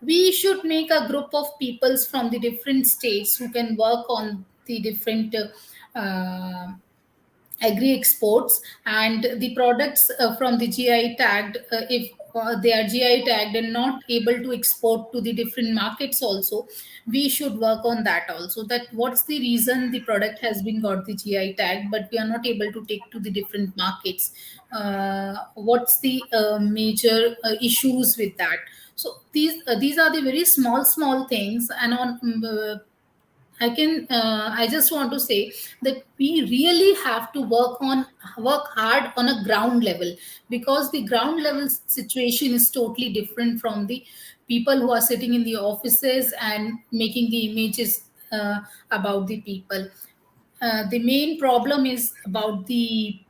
we should make a group of peoples from the different states who can work on the different agri exports, and the products from the GI tagged, if they are GI tagged and not able to export to the different markets also, we should work on that also, that what's the reason the product has been got the GI tag but we are not able to take to the different markets. What's the major issues with that? So these are the very small things. And on I just want to say that we really have to work hard on a ground level, because the ground level situation is totally different from the people who are sitting in the offices and making the images about the people. The main problem is about the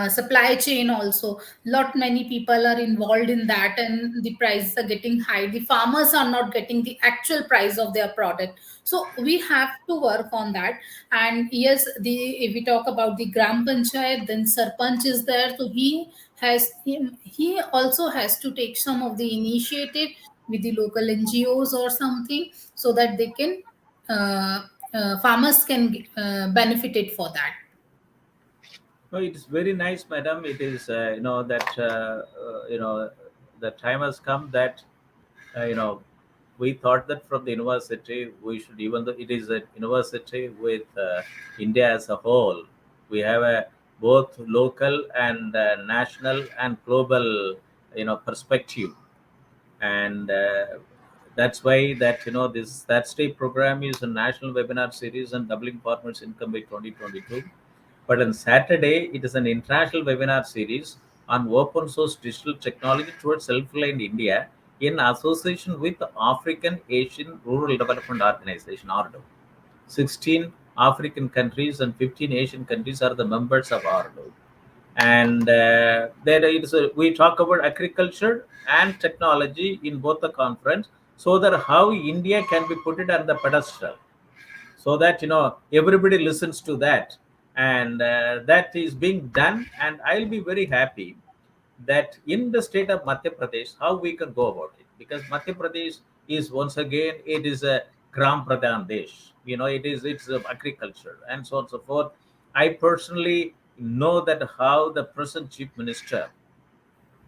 supply chain also. Lot many people are involved in that and the prices are getting high, the farmers are not getting the actual price of their product. So we have to work on that. And yes, the if we talk about the gram panchayat, then sarpanch is there, so he also has to take some of the initiative with the local NGOs or something, so that they can farmers can benefit it for that. No, it is very nice, madam. It is, that, the time has come that, we thought that from the university, we should, even though it is a university with India as a whole, we have a both local and national and global, perspective. And that's why that, this Thursday program is a national webinar series on doubling farmers' income by 2022. But on Saturday, it is an international webinar series on open source digital technology towards self-reliant India in association with the African Asian Rural Development Organization, (ARDO). 16 African countries and 15 Asian countries are the members of ARDO. And there is we talk about agriculture and technology in both the conference, so that how India can be put it on the pedestal, so that everybody listens to that. And that is being done, and I'll be very happy that in the state of Madhya Pradesh, how we can go about it, because Madhya Pradesh is, once again, it is a Gram Pradhan Desh. It's agriculture and so on and so forth. I personally know that how the present chief minister,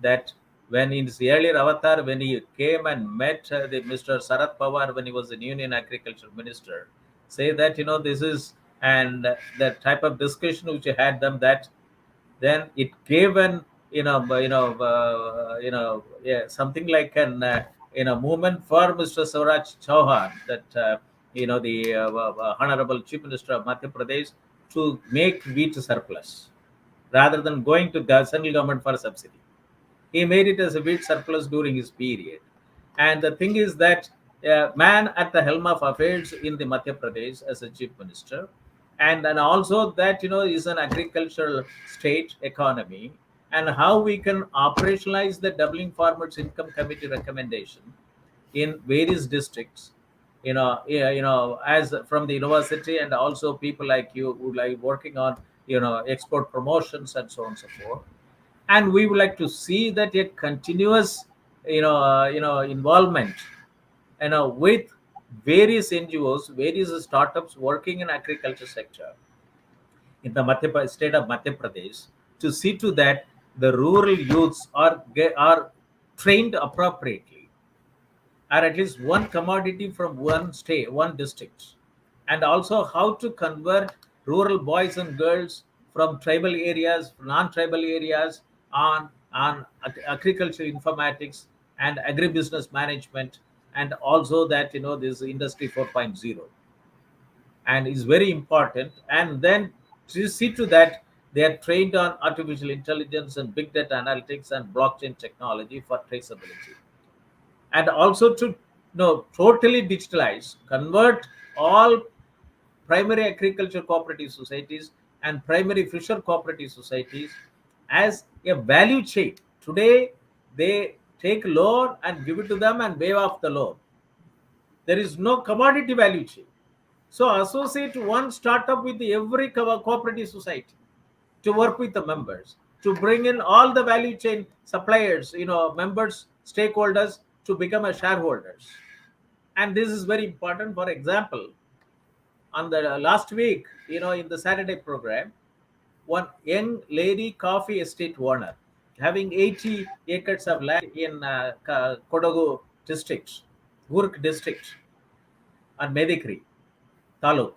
that when in his earlier avatar, when he came and met the Mr. Sarat Pawar when he was the Union Agriculture Minister, say that this is, and the type of discussion which I had them, that then it gave an yeah, something like an movement for Mr. Sauraj Chauhan, that the Honorable Chief Minister of Madhya Pradesh, to make wheat surplus rather than going to the central government for subsidy. He made it as a wheat surplus during his period. And the thing is that man at the helm of affairs in the Madhya Pradesh as a chief minister, and also that is an agricultural state economy, and how we can operationalize the doubling farmers income committee recommendation in various districts, yeah, as from the university, and also people like you who like working on export promotions and so on and so forth. And we would like to see that a continuous involvement with various NGOs, various startups working in agriculture sector in the state of Madhya Pradesh, to see to that the rural youths are trained appropriately, or at least one commodity from one state, one district, and also how to convert rural boys and girls from tribal areas, non-tribal areas, on agriculture informatics and agribusiness management, and also that this industry 4.0, and is very important. And then to see to that they are trained on artificial intelligence and big data analytics and blockchain technology for traceability. and also to totally digitalize, convert all primary agriculture cooperative societies and primary fisher cooperative societies as a value chain. Today, they take loan and give it to them and waive off the loan. There is no commodity value chain. So associate one startup with every cooperative society to work with the members, to bring in all the value chain suppliers, members, stakeholders to become a shareholders. And this is very important. For example, on the last week, in the Saturday program, one young lady coffee estate owner having 80 acres of land in Kodagu district, Gurk district, and Medikri Taluk,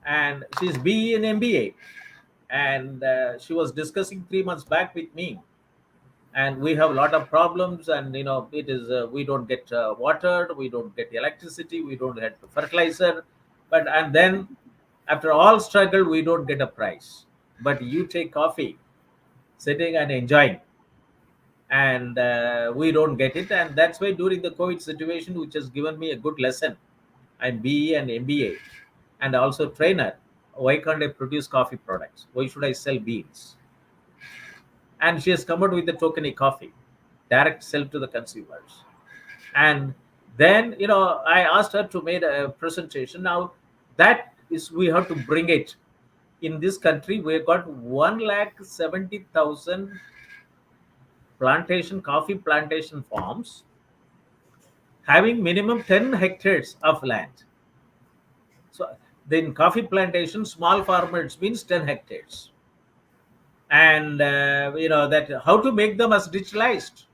and she's BE in MBA, and she was discussing 3 months back with me, and we have a lot of problems, and it is we don't get water, we don't get electricity, we don't get fertilizer, and then after all struggle we don't get a price, but you take coffee sitting and enjoying, and we don't get it. And that's why during the COVID situation, which has given me a good lesson, I'm BE and MBA and also trainer, why can't I produce coffee products, why should I sell beans? And she has come out with the tokeny coffee, direct sell to the consumers. And then I asked her to make a presentation. Now that is, we have to bring it in this country. We've got 1,70,000 coffee plantation farms having minimum 10 hectares of land. So then coffee plantation, small farmers means 10 hectares. And that how to make them as digitalized.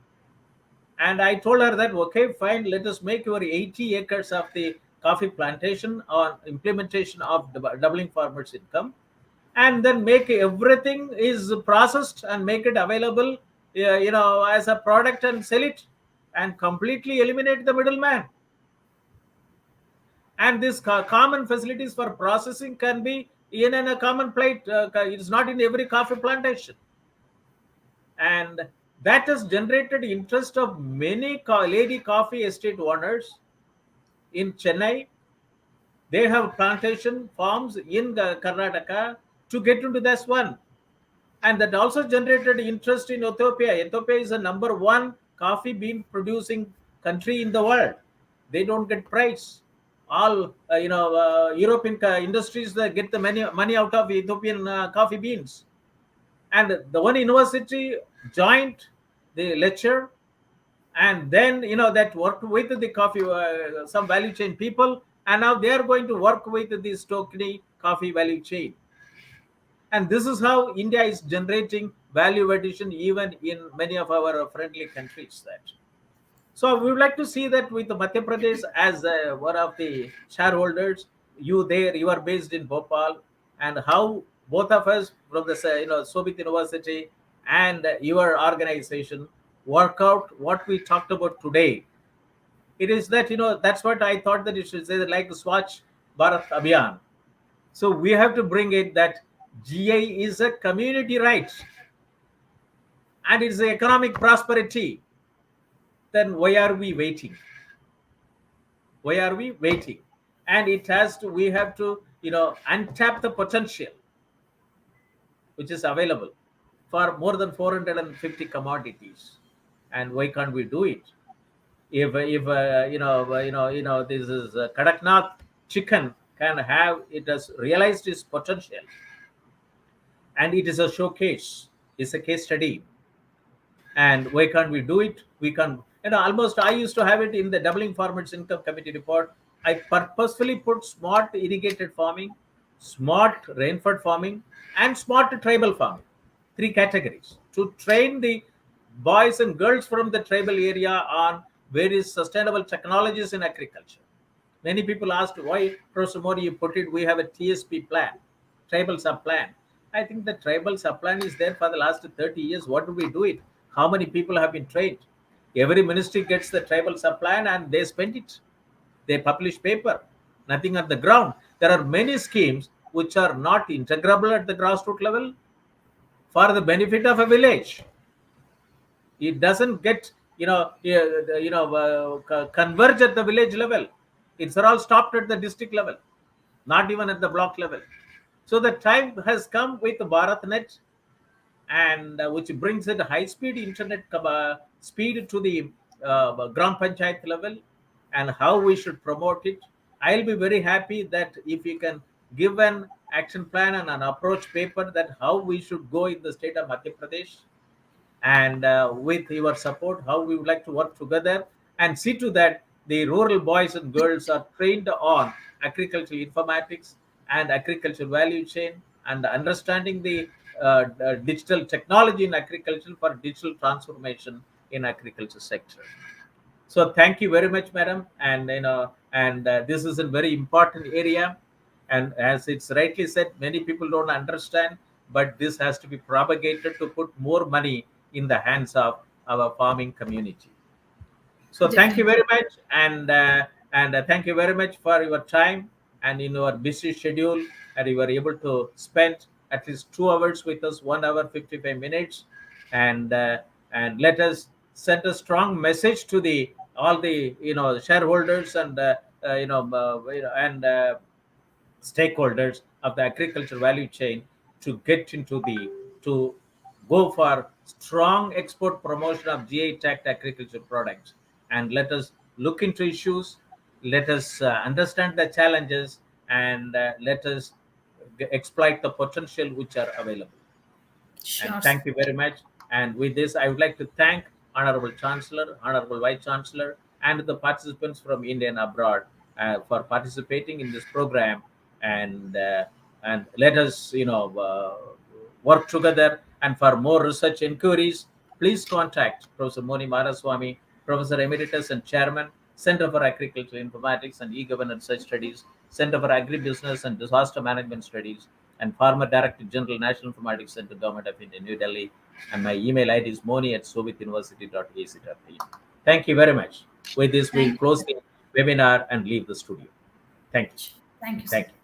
And I told her that, okay, fine, let us make your 80 acres of the coffee plantation on implementation of doubling farmers income, and then make everything is processed and make it available as a product and sell it, and completely eliminate the middleman. And this common facilities for processing can be in a common plate. It is not in every coffee plantation. And that has generated interest of many lady coffee estate owners in Chennai. They have plantation farms in Karnataka to get into this one. And that also generated interest in Ethiopia. Ethiopia is the #1 coffee bean producing country in the world. They don't get price. All European industries that get the money out of Ethiopian coffee beans. And the one university joined the lecture, and then that worked with the coffee, some value chain people, and now they are going to work with this tokeny coffee value chain. And this is how India is generating value addition even in many of our friendly countries. That so we would like to see that with the Madhya Pradesh as one of the shareholders. You are based in Bhopal, and how both of us from the Shobhit University and your organization work out what we talked about today. It is that that's what I thought, that it should say, that like the Swachh Bharat Abhiyan. So we have to bring it that GI is a community right and it's the economic prosperity. Then why are we waiting? Why are we waiting? And we have to untap the potential which is available for more than 450 commodities. And why can't we do it? If this is Kadaknath chicken can have, it has realized its potential, and it is a showcase, it's a case study. And why can't we do it? We can, almost I used to have it in the doubling farmers income committee report. I purposefully put smart irrigated farming, smart rainfed farming, and smart tribal farming, 3 categories, to train the boys and girls from the tribal area on various sustainable technologies in agriculture. Many people asked why, Professor Moni, you put it, we have a TSP plan, tribal sub plan. I think the tribal sub plan is there for the last 30 years. What do we do it? How many people have been trained? Every ministry gets the tribal sub plan and they spend it. They publish paper, nothing at the ground. There are many schemes which are not integrable at the grassroots level for the benefit of a village. It doesn't get converge at the village level. It's all stopped at the district level, not even at the block level. So the time has come with BharatNet, and which brings it high-speed internet speed to the Gram Panchayat level, and how we should promote it. I'll be very happy that if you can give an action plan and an approach paper that how we should go in the state of Madhya Pradesh, and with your support, how we would like to work together and see to that the rural boys and girls are trained on agricultural informatics and agricultural value chain, and understanding the digital technology in agriculture for digital transformation in agriculture sector. So thank you very much, madam. And this is a very important area. And as it's rightly said, many people don't understand, but this has to be propagated to put more money in the hands of our farming community. So thank you Definitely. very much, and thank you very much for your time and in your busy schedule, and you were able to spend at least 2 hours with us, 1 hour 55 minutes, and let us send a strong message to the all the shareholders and and stakeholders of the agriculture value chain to get into the to go for strong export promotion of GI tagged agriculture products, and let us look into issues, let us understand the challenges, and let us exploit the potential which are available. And Sure. thank you very much. And with this, I would like to thank Honorable Chancellor, Honorable Vice Chancellor, and the participants from India and abroad for participating in this program. And let us, work together. And for more research inquiries, please contact Professor Moni Maraswamy, Professor Emeritus and Chairman, Center for Agricultural Informatics and E-Governance Research Studies, Center for Agribusiness and Disaster Management Studies, and former Director General, National Informatics Center, Government of India, New Delhi. And my email ID is moni@shobhituniversity.ac.in. Thank you very much. With this, we'll Thank close you. the webinar and leave the studio. Thank you. Thank you, sir. Thank you.